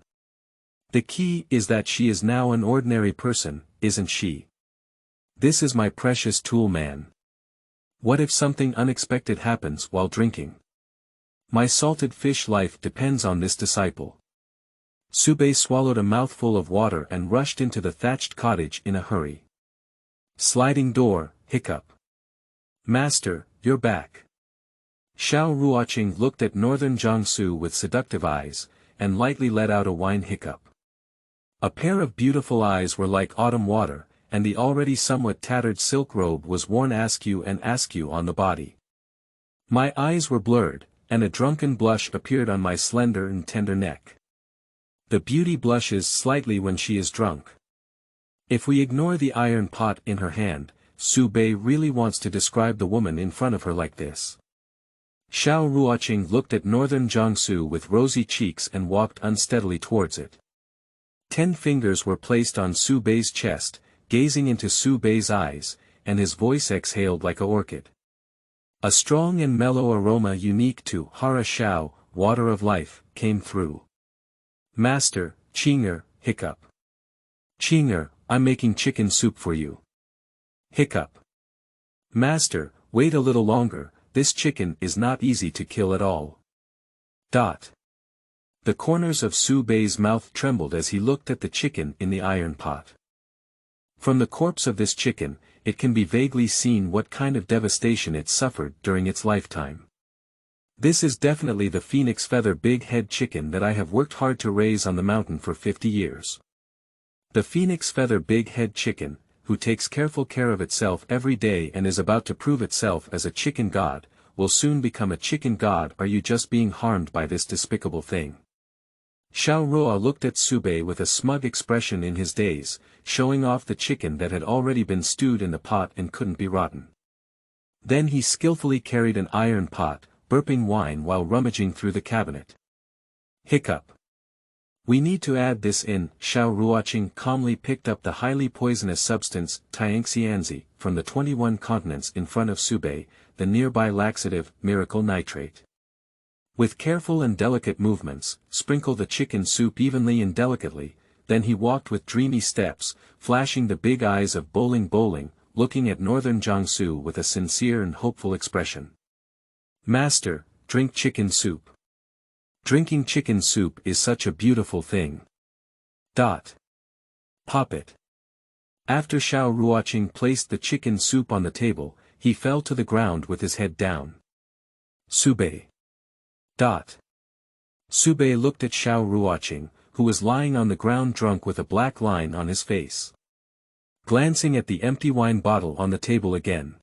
The key is that she is now an ordinary person, isn't she? This is my precious tool, man. What if something unexpected happens while drinking? My salted fish life depends on this disciple. Subei swallowed a mouthful of water and rushed into the thatched cottage in a hurry. Sliding door, hiccup. Master, you're back. Shao Ruoqing looked at northern Jiangsu with seductive eyes, and lightly let out a whine hiccup. A pair of beautiful eyes were like autumn water, and the already somewhat tattered silk robe was worn askew and askew on the body. My eyes were blurred, and a drunken blush appeared on my slender and tender neck. The beauty blushes slightly when she is drunk. If we ignore the iron pot in her hand, Su Bei really wants to describe the woman in front of her like this. Shao Ruoqing looked at northern Jiangsu with rosy cheeks and walked unsteadily towards it. 10 fingers were placed on Su Bei's chest, gazing into Su Bei's eyes, and his voice exhaled like a orchid. A strong and mellow aroma unique to Hara Shao, water of life, came through. Master, Qing'er, hiccup. Qing'er, I'm making chicken soup for you. Hiccup. Master, wait a little longer, this chicken is not easy to kill at all. Dot. The corners of Su Bei's mouth trembled as he looked at the chicken in the iron pot. From the corpse of this chicken, it can be vaguely seen what kind of devastation it suffered during its lifetime. This is definitely the phoenix feather big head chicken that I have worked hard to raise on the mountain for 50 years. The phoenix feather big head chicken, who takes careful care of itself every day and is about to prove itself as a chicken god, will soon become a chicken god. Are you just being harmed by this despicable thing? Xiao Ruo looked at Subei with a smug expression in his days, showing off the chicken that had already been stewed in the pot and couldn't be rotten. Then he skillfully carried an iron pot, burping wine while rummaging through the cabinet. Hiccup. We need to add this in. Xiao Ruoqing calmly picked up the highly poisonous substance, Tianxianzi, from the 21 continents in front of Subei, the nearby laxative, miracle nitrate. With careful and delicate movements, sprinkle the chicken soup evenly and delicately, then he walked with dreamy steps, flashing the big eyes of bowling, looking at northern Jiangsu with a sincere and hopeful expression. Master, drink chicken soup. Drinking chicken soup is such a beautiful thing. Dot. Pop it. After Xiao Ruoqing placed the chicken soup on the table, he fell to the ground with his head down. Subei. Dot. Subei looked at Xiao Ruoqing, who was lying on the ground drunk with a black line on his face. Glancing at the empty wine bottle on the table again.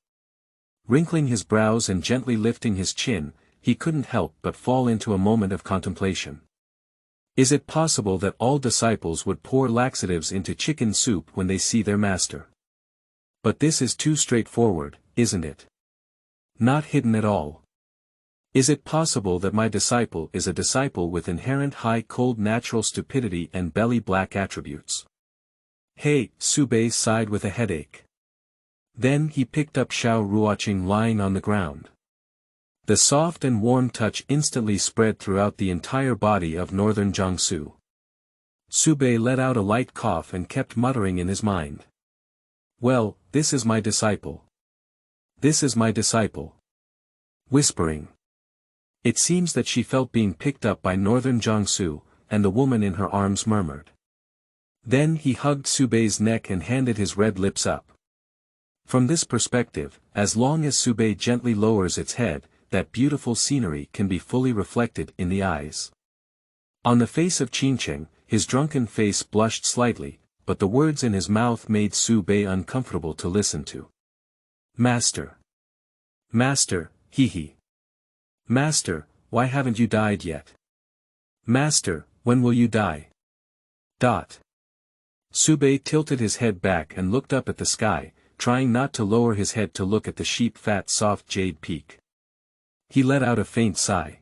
Wrinkling his brows and gently lifting his chin, he couldn't help but fall into a moment of contemplation. Is it possible that all disciples would pour laxatives into chicken soup when they see their master? But this is too straightforward, isn't it? Not hidden at all. Is it possible that my disciple is a disciple with inherent high cold natural stupidity and belly black attributes? Hey, Subei sighed with a headache. Then he picked up Xiao Ruoqing lying on the ground. The soft and warm touch instantly spread throughout the entire body of northern Jiangsu. Subei let out a light cough and kept muttering in his mind. Well, this is my disciple. This is my disciple. Whispering. It seems that she felt being picked up by northern Jiangsu, and the woman in her arms murmured. Then he hugged Subei's neck and handed his red lips up. From this perspective, as long as Subei gently lowers its head, that beautiful scenery can be fully reflected in the eyes. On the face of Qingcheng, his drunken face blushed slightly, but the words in his mouth made Su Bei uncomfortable to listen to. Master. Master, hee. Master, why haven't you died yet? Master, when will you die? Dot. Subei tilted his head back and looked up at the sky, trying not to lower his head to look at the sheep-fat soft jade peak. He let out a faint sigh.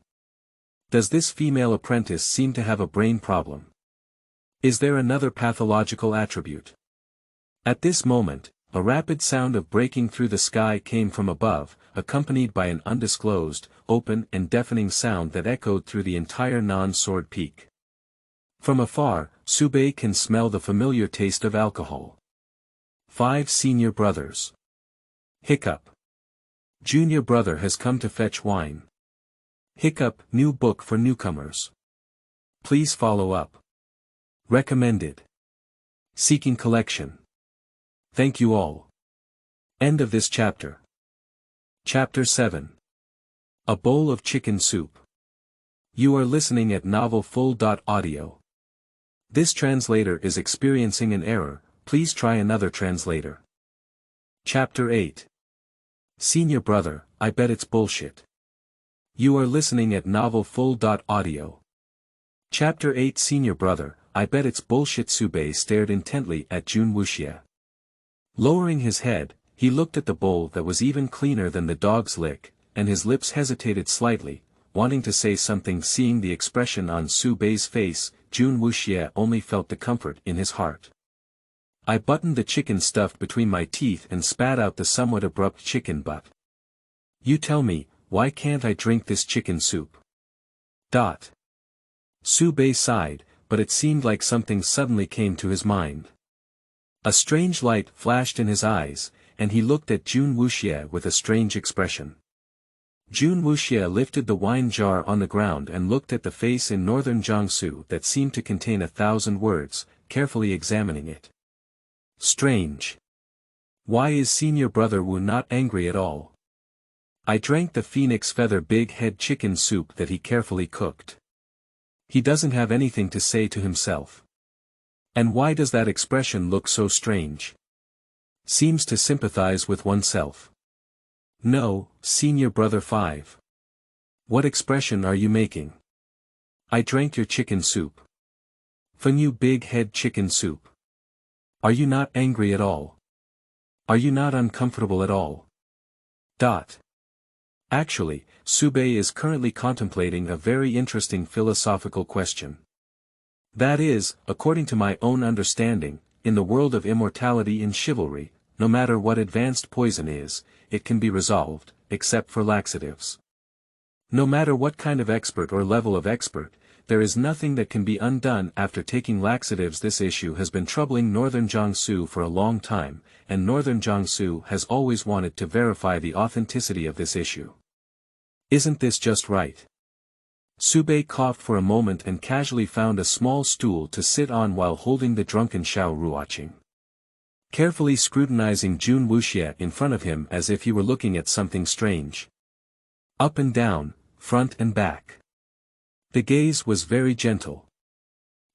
Does this female apprentice seem to have a brain problem? Is there another pathological attribute? At this moment, a rapid sound of breaking through the sky came from above, accompanied by an undisclosed, open and deafening sound that echoed through the entire non-sword peak. From afar, Subei can smell the familiar taste of alcohol. 5 senior brothers. Hiccup. Junior brother has come to fetch wine. Hiccup, new book for newcomers. Please follow up. Recommended. Seeking collection. Thank you all. End of this chapter. Chapter 7. A bowl of chicken soup. You are listening at novelfull.audio. This translator is experiencing an error, please try another translator. Chapter 8. Senior brother, I bet it's bullshit. You are listening at novelfull.audio. Chapter 8. Senior brother, I bet it's bullshit. Subei stared intently at Jun Wuxie. Lowering his head, he looked at the bowl that was even cleaner than the dog's lick, and his lips hesitated slightly, wanting to say something. Seeing the expression on Su Bei's face, Jun Wuxie only felt the comfort in his heart. I buttoned the chicken stuffed between my teeth and spat out the somewhat abrupt chicken butt. You tell me, why can't I drink this chicken soup? Dot. Su Bei sighed, but it seemed like something suddenly came to his mind. A strange light flashed in his eyes, and he looked at Jun Wuxie with a strange expression. Jun Wuxie lifted the wine jar on the ground and looked at the face in northern Jiangsu that seemed to contain 1,000 words, carefully examining it. Strange. Why is senior brother Wu not angry at all? I drank the phoenix feather big head chicken soup that he carefully cooked. He doesn't have anything to say to himself. And why does that expression look so strange? Seems to sympathize with oneself. No, senior brother 5. What expression are you making? I drank your chicken soup. Fanyu big head chicken soup. Are you not angry at all? Are you not uncomfortable at all? Actually, Subei is currently contemplating a very interesting philosophical question. That is, according to my own understanding, in the world of immortality in chivalry, no matter what advanced poison is, it can be resolved, except for laxatives. No matter what kind of expert or level of expert, there is nothing that can be undone after taking laxatives. This issue has been troubling northern Jiangsu for a long time, and northern Jiangsu has always wanted to verify the authenticity of this issue. Isn't this just right? Subei coughed for a moment and casually found a small stool to sit on while holding the drunken Xiao Ruoqing. Carefully scrutinizing Jun Wuxie in front of him as if he were looking at something strange. Up and down, front and back. The gaze was very gentle.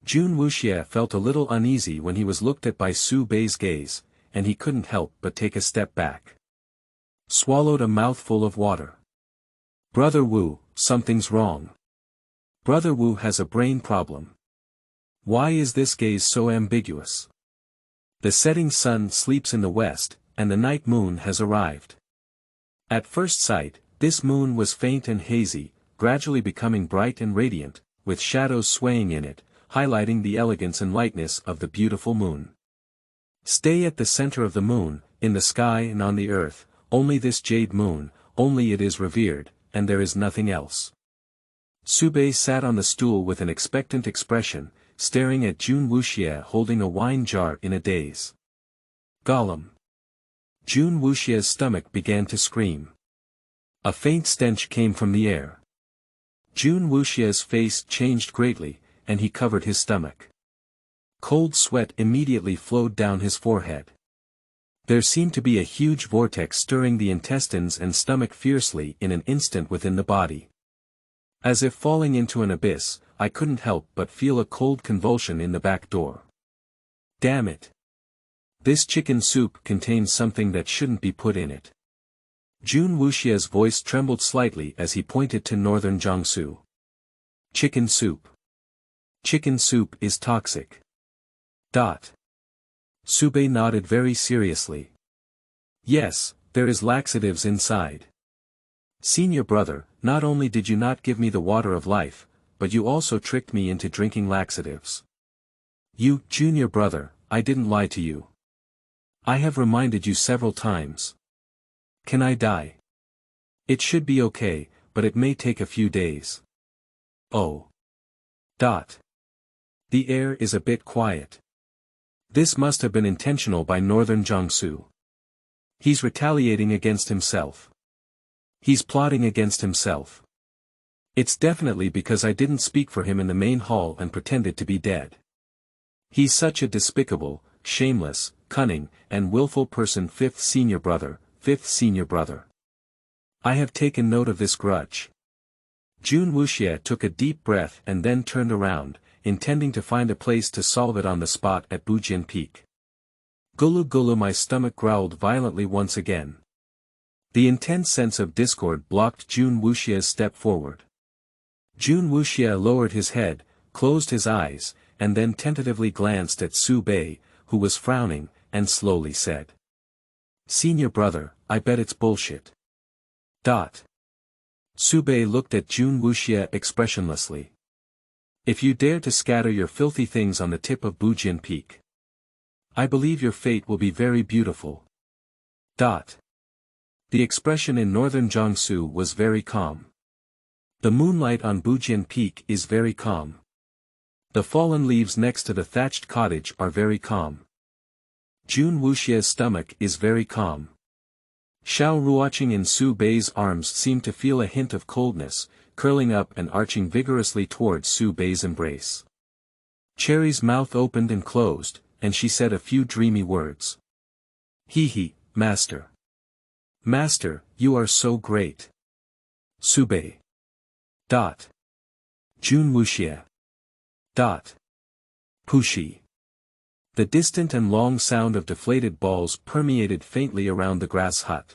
Jun Wuxie felt a little uneasy when he was looked at by Su Bei's gaze, and he couldn't help but take a step back. Swallowed a mouthful of water. Brother Wu, something's wrong. Brother Wu has a brain problem. Why is this gaze so ambiguous? The setting sun sleeps in the west, and the night moon has arrived. At first sight, this moon was faint and hazy, gradually becoming bright and radiant, with shadows swaying in it, highlighting the elegance and lightness of the beautiful moon. Stay at the center of the moon, in the sky and on the earth, only this jade moon, only it is revered, and there is nothing else. Subei sat on the stool with an expectant expression, staring at Jun Wuxie holding a wine jar in a daze. Gollum. Jun Wuxie's stomach began to scream. A faint stench came from the air. Jun Wuxie's face changed greatly, and he covered his stomach. Cold sweat immediately flowed down his forehead. There seemed to be a huge vortex stirring the intestines and stomach fiercely in an instant within the body. As if falling into an abyss, I couldn't help but feel a cold convulsion in the back door. Damn it! This chicken soup contains something that shouldn't be put in it. Jun Wuxie's voice trembled slightly as he pointed to northern Jiangsu. Chicken soup. Chicken soup is toxic. Subei nodded very seriously. Yes, there is laxatives inside. Senior brother, not only did you not give me the water of life, but you also tricked me into drinking laxatives. You, junior brother, I didn't lie to you. I have reminded you several times. Can I die? It should be okay, but it may take a few days. Oh. The air is a bit quiet. This must have been intentional by northern Jiangsu. He's retaliating against himself. He's plotting against himself. It's definitely because I didn't speak for him in the main hall and pretended to be dead. He's such a despicable, shameless, cunning, and willful person. Fifth senior brother. I have taken note of this grudge. Jun Wuxie took a deep breath and then turned around, intending to find a place to solve it on the spot at Bujian Peak. Gulu gulu, my stomach growled violently once again. The intense sense of discord blocked Jun Wuxie's step forward. Jun Wuxie lowered his head, closed his eyes, and then tentatively glanced at Su Bei, who was frowning, and slowly said. Senior brother, I bet it's bullshit. Subei looked at Jun Wuxie expressionlessly. If you dare to scatter your filthy things on the tip of Bujian Peak, I believe your fate will be very beautiful. The expression in northern Jiangsu was very calm. The moonlight on Bujian Peak is very calm. The fallen leaves next to the thatched cottage are very calm. Jun Wuxia's stomach is very calm. Xiao Ruoqing in Su Bei's arms seemed to feel a hint of coldness, curling up and arching vigorously towards Su Bei's embrace. Cherry's mouth opened and closed, and she said a few dreamy words. He, master. Master, you are so great. Subei. Jun Wuxia. Pushi. The distant and long sound of deflated balls permeated faintly around the grass hut.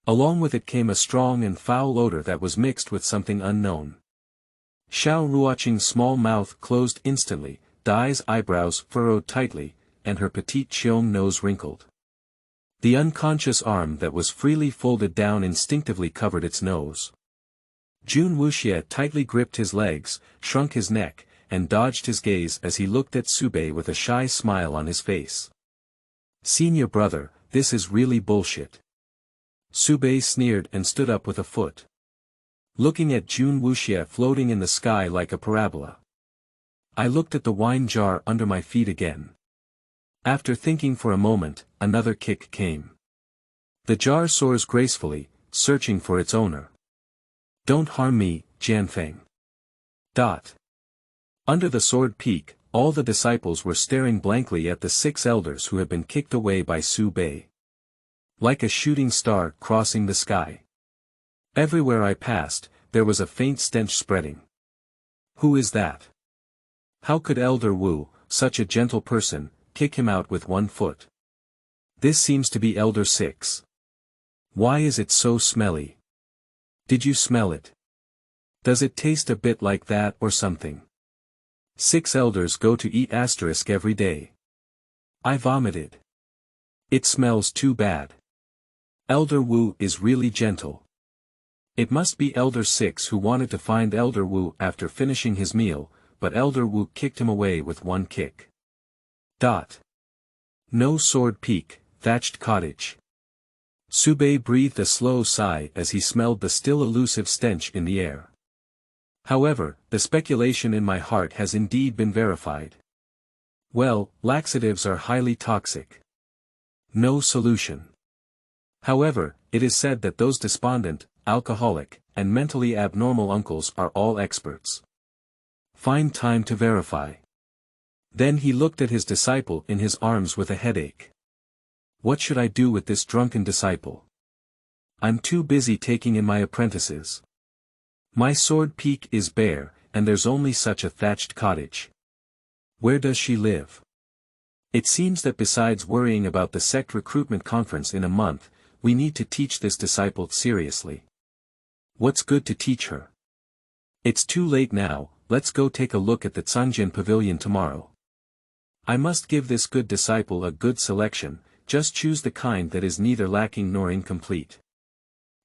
Along with it came a strong and foul odor that was mixed with something unknown. Xiao Ruoqing's small mouth closed instantly, Dai's eyebrows furrowed tightly, and her petite Qiong nose wrinkled. The unconscious arm that was freely folded down instinctively covered its nose. Jun Wuxia tightly gripped his legs, shrunk his neck, and dodged his gaze as he looked at Subei with a shy smile on his face. Senior brother, this is really bullshit. Subei sneered and stood up with a foot. Looking at Jun Wuxia floating in the sky like a parabola. I looked at the wine jar under my feet again. After thinking for a moment, another kick came. The jar soars gracefully, searching for its owner. Don't harm me, Jianfeng. Under the sword peak, all the disciples were staring blankly at the 6 elders who had been kicked away by Su Bei. Like a shooting star crossing the sky. Everywhere I passed, there was a faint stench spreading. Who is that? How could Elder Wu, such a gentle person, kick him out with 1 foot? This seems to be Elder 6. Why is it so smelly? Did you smell it? Does it taste a bit like that or something? 6 elders go to eat asterisk every day. I vomited. It smells too bad. Elder Wu is really gentle. It must be Elder 6 who wanted to find Elder Wu after finishing his meal, but Elder Wu kicked him away with 1 kick. No sword peak, thatched cottage. Subei breathed a slow sigh as he smelled the still elusive stench in the air. However, the speculation in my heart has indeed been verified. Well, laxatives are highly toxic. No solution. However, it is said that those despondent, alcoholic, and mentally abnormal uncles are all experts. Find time to verify. Then he looked at his disciple in his arms with a headache. What should I do with this drunken disciple? I'm too busy taking in my apprentices. My sword peak is bare, and there's only such a thatched cottage. Where does she live? It seems that besides worrying about the sect recruitment conference in a month, we need to teach this disciple seriously. What's good to teach her? It's too late now, let's go take a look at the Zhangjian pavilion tomorrow. I must give this good disciple a good selection, just choose the kind that is neither lacking nor incomplete.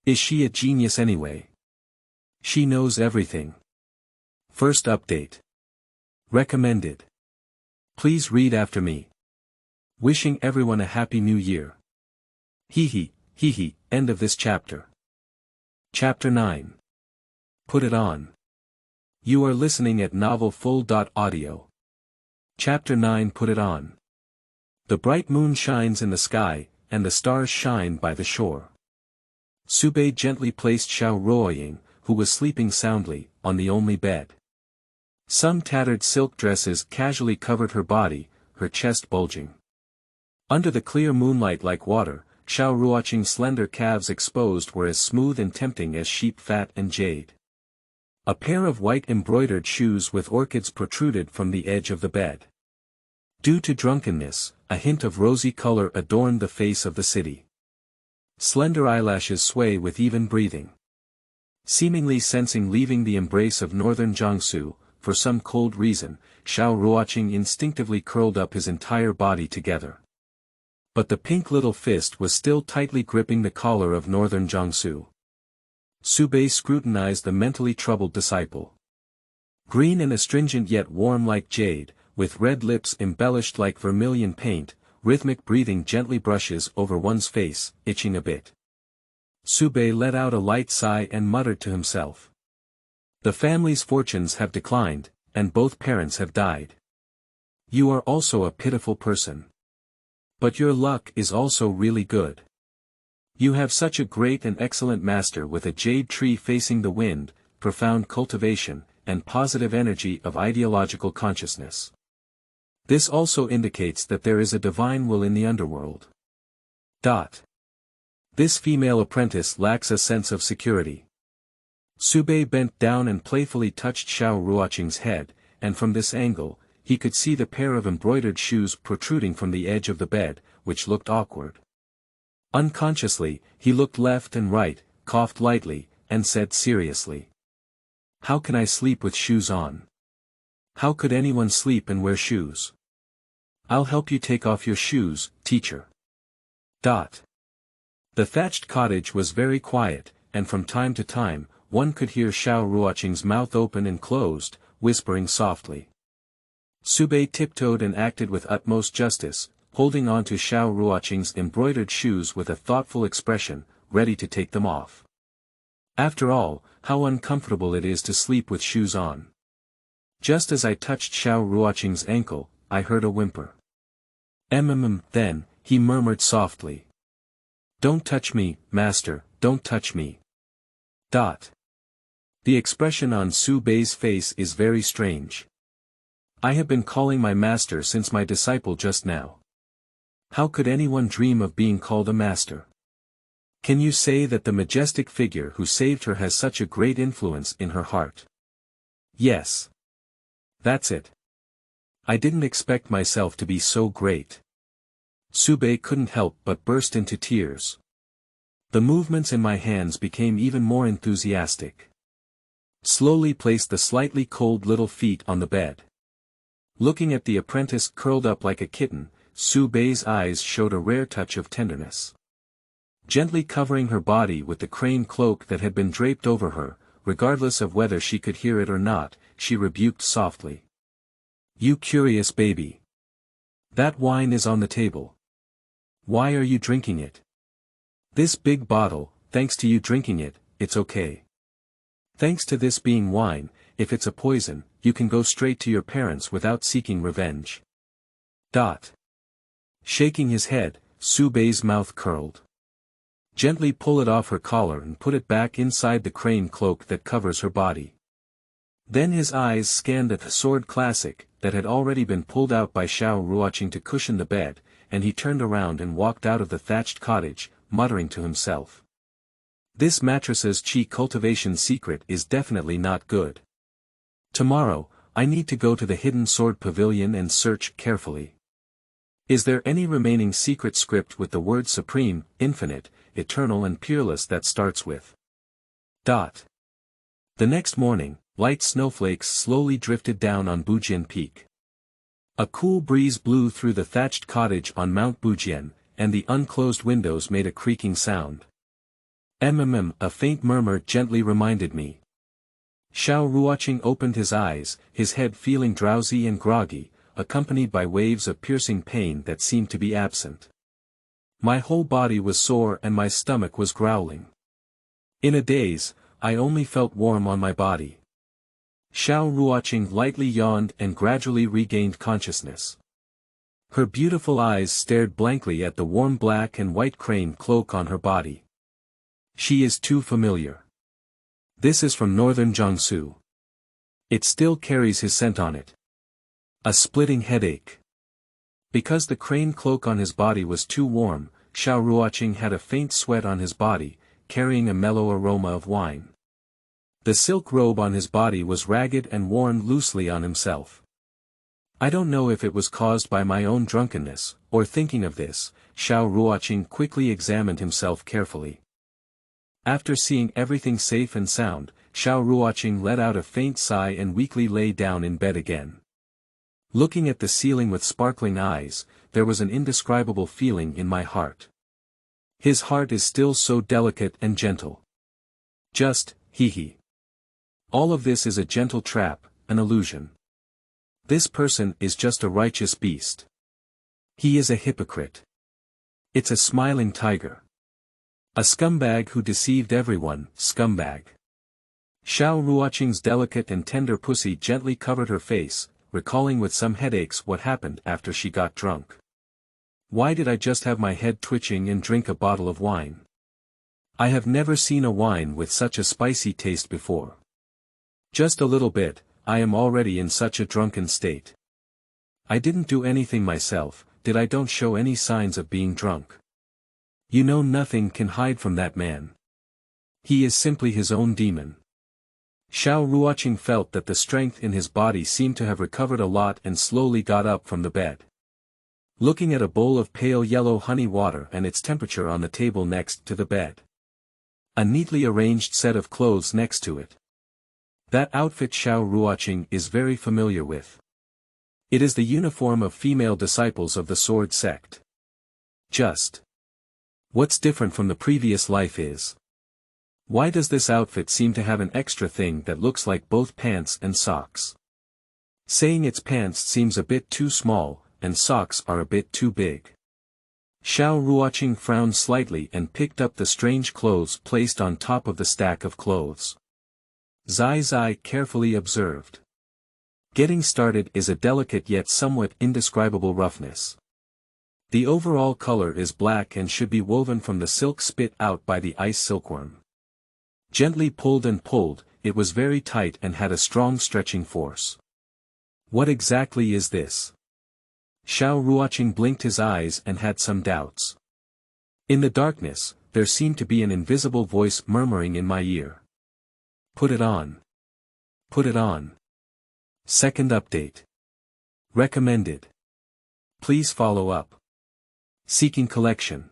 Is she a genius anyway? She knows everything. First update. Recommended. Please read after me. Wishing everyone a happy new year. Hee hee, end of this chapter. Chapter 9. Put it on. You are listening at novelfull.audio. Chapter 9. Put it on. The bright moon shines in the sky, and the stars shine by the shore. Subei gently placed Xiao Ruoying, who was sleeping soundly, on the only bed. Some tattered silk dresses casually covered her body, her chest bulging. Under the clear moonlight like water, Xiao Ruoqing's slender calves exposed were as smooth and tempting as sheep fat and jade. A pair of white embroidered shoes with orchids protruded from the edge of the bed. Due to drunkenness, a hint of rosy color adorned the face of the city. Slender eyelashes sway with even breathing. Seemingly sensing leaving the embrace of northern Jiangsu, for some cold reason, Xiao Ruoqing instinctively curled up his entire body together. But the pink little fist was still tightly gripping the collar of northern Jiangsu. Subei scrutinized the mentally troubled disciple. Green and astringent yet warm like jade, with red lips embellished like vermilion paint, rhythmic breathing gently brushes over one's face, itching a bit. Subei let out a light sigh and muttered to himself. The family's fortunes have declined, and both parents have died. You are also a pitiful person. But your luck is also really good. You have such a great and excellent master with a jade tree facing the wind, profound cultivation, and positive energy of ideological consciousness. This also indicates that there is a divine will in the underworld. This female apprentice lacks a sense of security. Subei bent down and playfully touched Xiao Ruoqing's head, and from this angle, he could see the pair of embroidered shoes protruding from the edge of the bed, which looked awkward. Unconsciously, he looked left and right, coughed lightly, and said seriously. How can I sleep with shoes on? How could anyone sleep and wear shoes? I'll help you take off your shoes, teacher. The thatched cottage was very quiet, and from time to time, one could hear Xiao Ruoqing's mouth open and closed, whispering softly. Subei tiptoed and acted with utmost justice, holding on to Xiao Ruoqing's embroidered shoes with a thoughtful expression, ready to take them off. After all, how uncomfortable it is to sleep with shoes on. Just as I touched Xiao Ruoqing's ankle, I heard a whimper. Then, he murmured softly. Don't touch me, master, don't touch me. The expression on Su Bei's face is very strange. I have been calling my master since my disciple just now. How could anyone dream of being called a master? Can you say that the majestic figure who saved her has such a great influence in her heart? Yes. That's it. I didn't expect myself to be so great. Subei couldn't help but burst into tears. The movements in my hands became even more enthusiastic. Slowly placed the slightly cold little feet on the bed. Looking at the apprentice curled up like a kitten, Su Bei's eyes showed a rare touch of tenderness. Gently covering her body with the crane cloak that had been draped over her, regardless of whether she could hear it or not, she rebuked softly. You curious baby. That wine is on the table. Why are you drinking it? This big bottle, thanks to you drinking it, it's okay. Thanks to this being wine, if it's a poison, you can go straight to your parents without seeking revenge. Shaking his head, Su Bei's mouth curled. Gently pull it off her collar and put it back inside the crane cloak that covers her body. Then his eyes scanned at the sword classic, that had already been pulled out by Xiao Ruoqing to cushion the bed, and he turned around and walked out of the thatched cottage, muttering to himself. This mattress's chi cultivation secret is definitely not good. Tomorrow, I need to go to the hidden sword pavilion and search carefully. Is there any remaining secret script with the word supreme, infinite, eternal and peerless that starts with? The next morning, light snowflakes slowly drifted down on Bujian Peak. A cool breeze blew through the thatched cottage on Mount Bujian, and the unclosed windows made a creaking sound. A faint murmur gently reminded me. Xiao Ruoqing opened his eyes, his head feeling drowsy and groggy, accompanied by waves of piercing pain that seemed to be absent. My whole body was sore and my stomach was growling. In a daze, I only felt warm on my body. Xiao Ruoqing lightly yawned and gradually regained consciousness. Her beautiful eyes stared blankly at the warm black and white crane cloak on her body. She is too familiar. This is from northern Jiangsu. It still carries his scent on it. A splitting headache. Because the crane cloak on his body was too warm, Xiao Ruoqing had a faint sweat on his body, carrying a mellow aroma of wine. The silk robe on his body was ragged and worn loosely on himself. I don't know if it was caused by my own drunkenness, or thinking of this, Xiao Ruoqing quickly examined himself carefully. After seeing everything safe and sound, Xiao Ruoqing let out a faint sigh and weakly lay down in bed again. Looking at the ceiling with sparkling eyes, there was an indescribable feeling in my heart. His heart is still so delicate and gentle. Just, hee. All of this is a gentle trap, an illusion. This person is just a righteous beast. He is a hypocrite. It's a smiling tiger. A scumbag who deceived everyone, scumbag. Xiao Ruoqing's delicate and tender pussy gently covered her face, recalling with some headaches what happened after she got drunk. Why did I just have my head twitching and drink a bottle of wine? I have never seen a wine with such a spicy taste before. Just a little bit, I am already in such a drunken state. I didn't do anything myself, did I? Don't show any signs of being drunk. You know, nothing can hide from that man. He is simply his own demon. Xiao Ruoqing felt that the strength in his body seemed to have recovered a lot and slowly got up from the bed. Looking at a bowl of pale yellow honey water and its temperature on the table next to the bed. A neatly arranged set of clothes next to it. That outfit Xiao Ruoqing is very familiar with. It is the uniform of female disciples of the sword sect. Just. What's different from the previous life is. Why does this outfit seem to have an extra thing that looks like both pants and socks? Saying its pants seems a bit too small, and socks are a bit too big. Xiao Ruoqing frowned slightly and picked up the strange clothes placed on top of the stack of clothes. Zai carefully observed. Getting started is a delicate yet somewhat indescribable roughness. The overall color is black and should be woven from the silk spit out by the ice silkworm. Gently pulled and pulled, it was very tight and had a strong stretching force. What exactly is this? Xiao Ruoqing blinked his eyes and had some doubts. In the darkness, there seemed to be an invisible voice murmuring in my ear. Put it on. Put it on. Second update. Recommended. Please follow up. Seeking collection.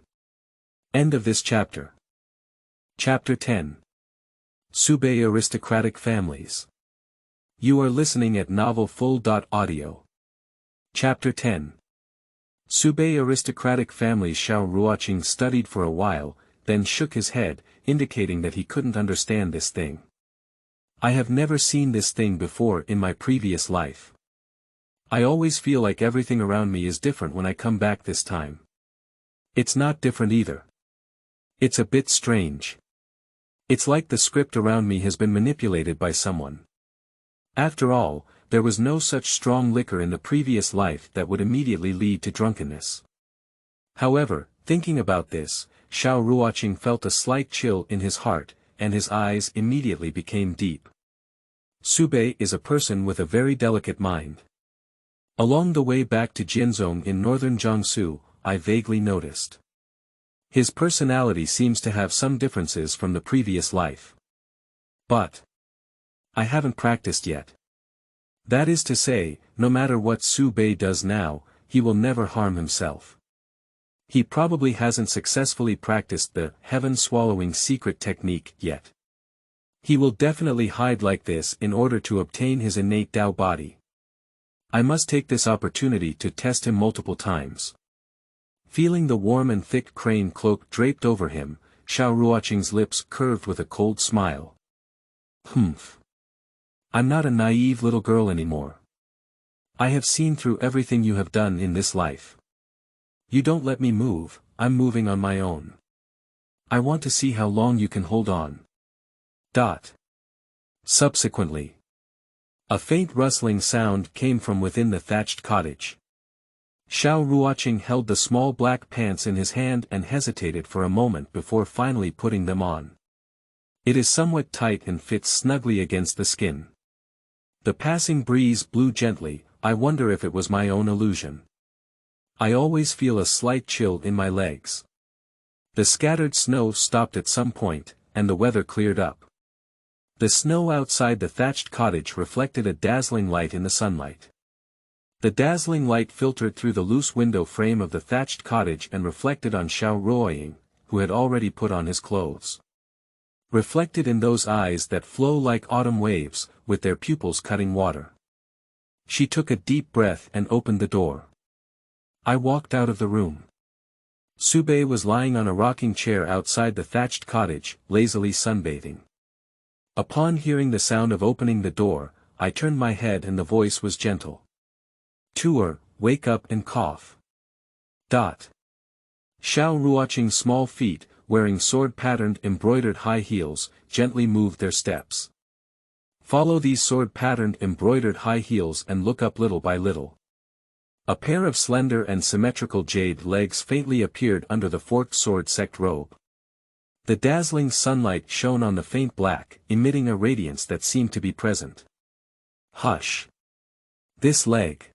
End of this chapter. Chapter 10. Subei Aristocratic Families. You are listening at novelfull.audio. Chapter 10. Subei Aristocratic Families. Xiao Ruoqing studied for a while, then shook his head, indicating that he couldn't understand this thing. I have never seen this thing before in my previous life. I always feel like everything around me is different when I come back this time. It's not different either. It's a bit strange. It's like the script around me has been manipulated by someone. After all, there was no such strong liquor in the previous life that would immediately lead to drunkenness. However, thinking about this, Xiao Ruoqing felt a slight chill in his heart, and his eyes immediately became deep. Subei is a person with a very delicate mind. Along the way back to Jianzhong in northern Jiangsu, I vaguely noticed. His personality seems to have some differences from the previous life. But I haven't practiced yet. That is to say, no matter what Su Bei does now, he will never harm himself. He probably hasn't successfully practiced the heaven-swallowing secret technique yet. He will definitely hide like this in order to obtain his innate Tao body. I must take this opportunity to test him multiple times. Feeling the warm and thick crane cloak draped over him, Xiao Ruoqing's lips curved with a cold smile. Humph. I'm not a naive little girl anymore. I have seen through everything you have done in this life. You don't let me move, I'm moving on my own. I want to see how long you can hold on. Subsequently, a faint rustling sound came from within the thatched cottage. Xiao Ruoqing held the small black pants in his hand and hesitated for a moment before finally putting them on. It is somewhat tight and fits snugly against the skin. The passing breeze blew gently, I wonder if it was my own illusion. I always feel a slight chill in my legs. The scattered snow stopped at some point, and the weather cleared up. The snow outside the thatched cottage reflected a dazzling light in the sunlight. The dazzling light filtered through the loose window frame of the thatched cottage and reflected on Xiao Ruoqing, who had already put on his clothes. Reflected in those eyes that flow like autumn waves, with their pupils cutting water. She took a deep breath and opened the door. I walked out of the room. Subei was lying on a rocking chair outside the thatched cottage, lazily sunbathing. Upon hearing the sound of opening the door, I turned my head and the voice was gentle. Tuer, wake up and cough. Xiao Ruoqing's small feet, wearing sword-patterned embroidered high heels, gently moved their steps. Follow these sword-patterned embroidered high heels and look up little by little. A pair of slender and symmetrical jade legs faintly appeared under the forked sword sect robe. The dazzling sunlight shone on the faint black, emitting a radiance that seemed to be present. Hush. This leg.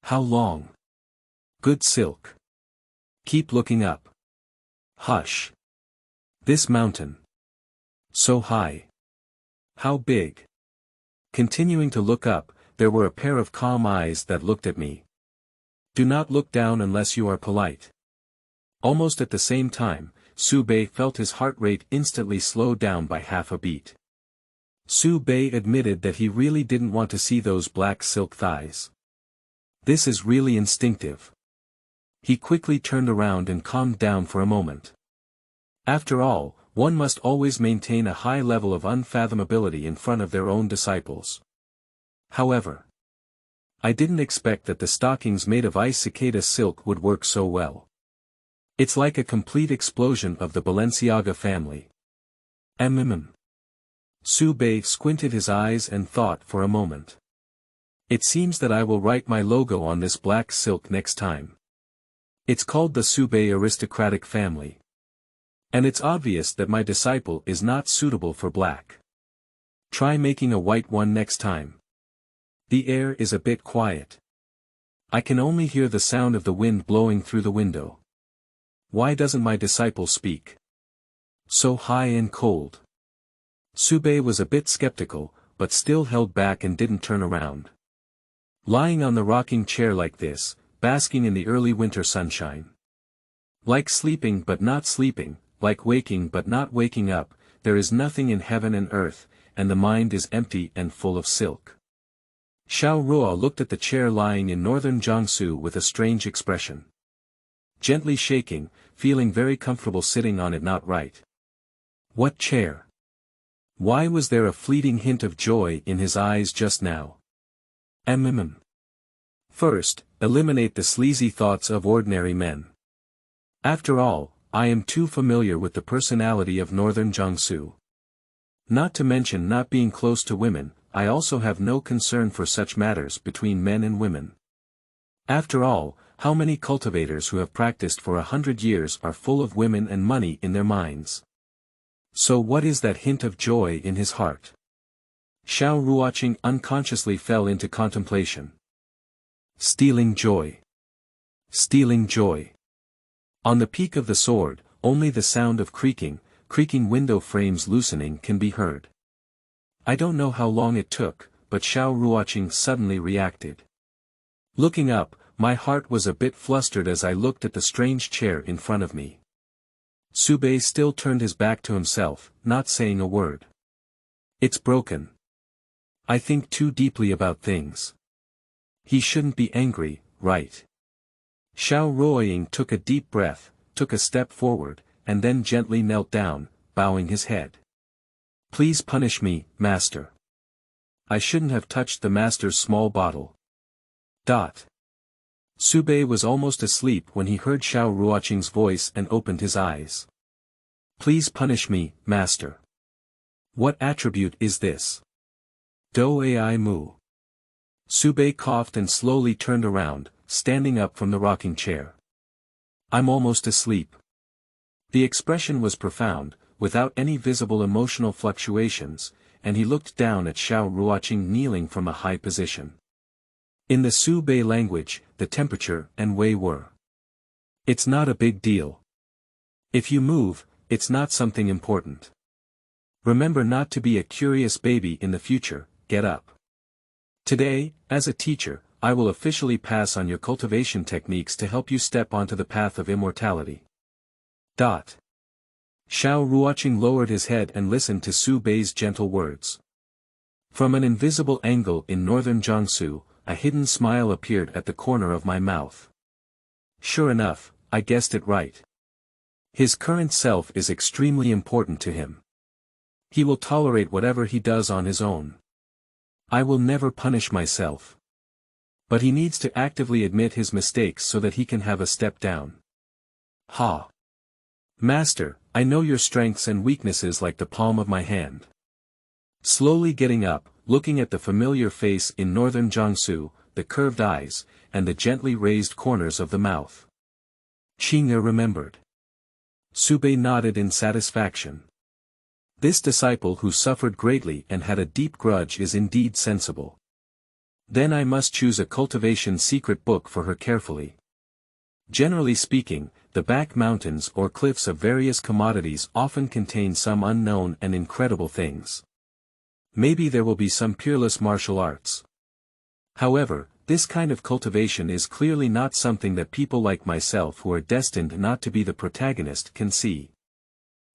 How long? Good silk. Keep looking up. Hush. This mountain. So high. How big? Continuing to look up, there were a pair of calm eyes that looked at me. Do not look down unless you are polite. Almost at the same time, Su Bei felt his heart rate instantly slow down by half a beat. Su Bei admitted that he really didn't want to see those black silk thighs. This is really instinctive. He quickly turned around and calmed down for a moment. After all, one must always maintain a high level of unfathomability in front of their own disciples. However, I didn't expect that the stockings made of ice cicada silk would work so well. It's like a complete explosion of the Balenciaga family. Su Bei squinted his eyes and thought for a moment. It seems that I will write my logo on this black silk next time. It's called the Subei Aristocratic family. And it's obvious that my disciple is not suitable for black. Try making a white one next time. The air is a bit quiet. I can only hear the sound of the wind blowing through the window. Why doesn't my disciple speak? So high and cold. Subei was a bit skeptical, but still held back and didn't turn around. Lying on the rocking chair like this, basking in the early winter sunshine. Like sleeping but not sleeping, like waking but not waking up, there is nothing in heaven and earth, and the mind is empty and full of silk. Xiao Ruo looked at the chair lying in northern Jiangsu with a strange expression. Gently shaking, feeling very comfortable sitting on it not right. What chair? Why was there a fleeting hint of joy in his eyes just now? First, eliminate the sleazy thoughts of ordinary men. After all, I am too familiar with the personality of northern Jiangsu. Not to mention not being close to women, I also have no concern for such matters between men and women. After all, how many cultivators who have practiced for 100 years are full of women and money in their minds? So what is that hint of joy in his heart? Xiao Ruoqing unconsciously fell into contemplation. Stealing joy. Stealing joy. On the peak of the sword, only the sound of creaking window frames loosening can be heard. I don't know how long it took, but Xiao Ruoqing suddenly reacted. Looking up, my heart was a bit flustered as I looked at the strange chair in front of me. Subei still turned his back to himself, not saying a word. It's broken. I think too deeply about things. He shouldn't be angry, right? Xiao Ruoqing took a deep breath, took a step forward, and then gently knelt down, bowing his head. Please punish me, master. I shouldn't have touched the master's small bottle. Subei was almost asleep when he heard Xiao Ruoqing's voice and opened his eyes. Please punish me, master. What attribute is this? Do ai mu. Subei coughed and slowly turned around, standing up from the rocking chair. I'm almost asleep. The expression was profound, without any visible emotional fluctuations, and he looked down at Xiao Ruoqing kneeling from a high position. In the Su Bei language, the temperature and weight were. It's not a big deal. If you move, it's not something important. Remember not to be a curious baby in the future, get up. Today, as a teacher, I will officially pass on your cultivation techniques to help you step onto the path of immortality. Xiao Ruoqing lowered his head and listened to Su Bei's gentle words. From an invisible angle in northern Jiangsu, a hidden smile appeared at the corner of my mouth. Sure enough, I guessed it right. His current self is extremely important to him. He will tolerate whatever he does on his own. I will never punish myself. But he needs to actively admit his mistakes so that he can have a step down. Master, I know your strengths and weaknesses like the palm of my hand. Slowly getting up, looking at the familiar face in northern Jiangsu, the curved eyes, and the gently raised corners of the mouth. Qing'e remembered. Subei nodded in satisfaction. This disciple who suffered greatly and had a deep grudge is indeed sensible. Then I must choose a cultivation secret book for her carefully. Generally speaking, the back mountains or cliffs of various commodities often contain some unknown and incredible things. Maybe there will be some peerless martial arts. However, this kind of cultivation is clearly not something that people like myself who are destined not to be the protagonist can see.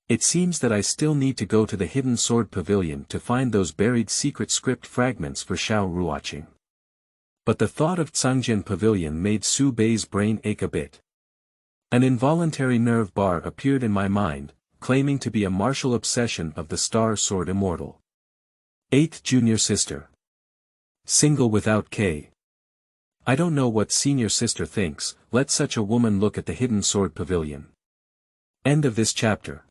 It seems that I still need to go to the Hidden Sword Pavilion to find those buried secret script fragments for Xiao Ruoqing. But the thought of Cangjian Pavilion made Su Bei's brain ache a bit. An involuntary nerve bar appeared in my mind, claiming to be a martial obsession of the Star Sword Immortal. 8th Junior Sister. Single without K. I don't know what senior sister thinks, let such a woman look at the Hidden Sword Pavilion. End of this chapter.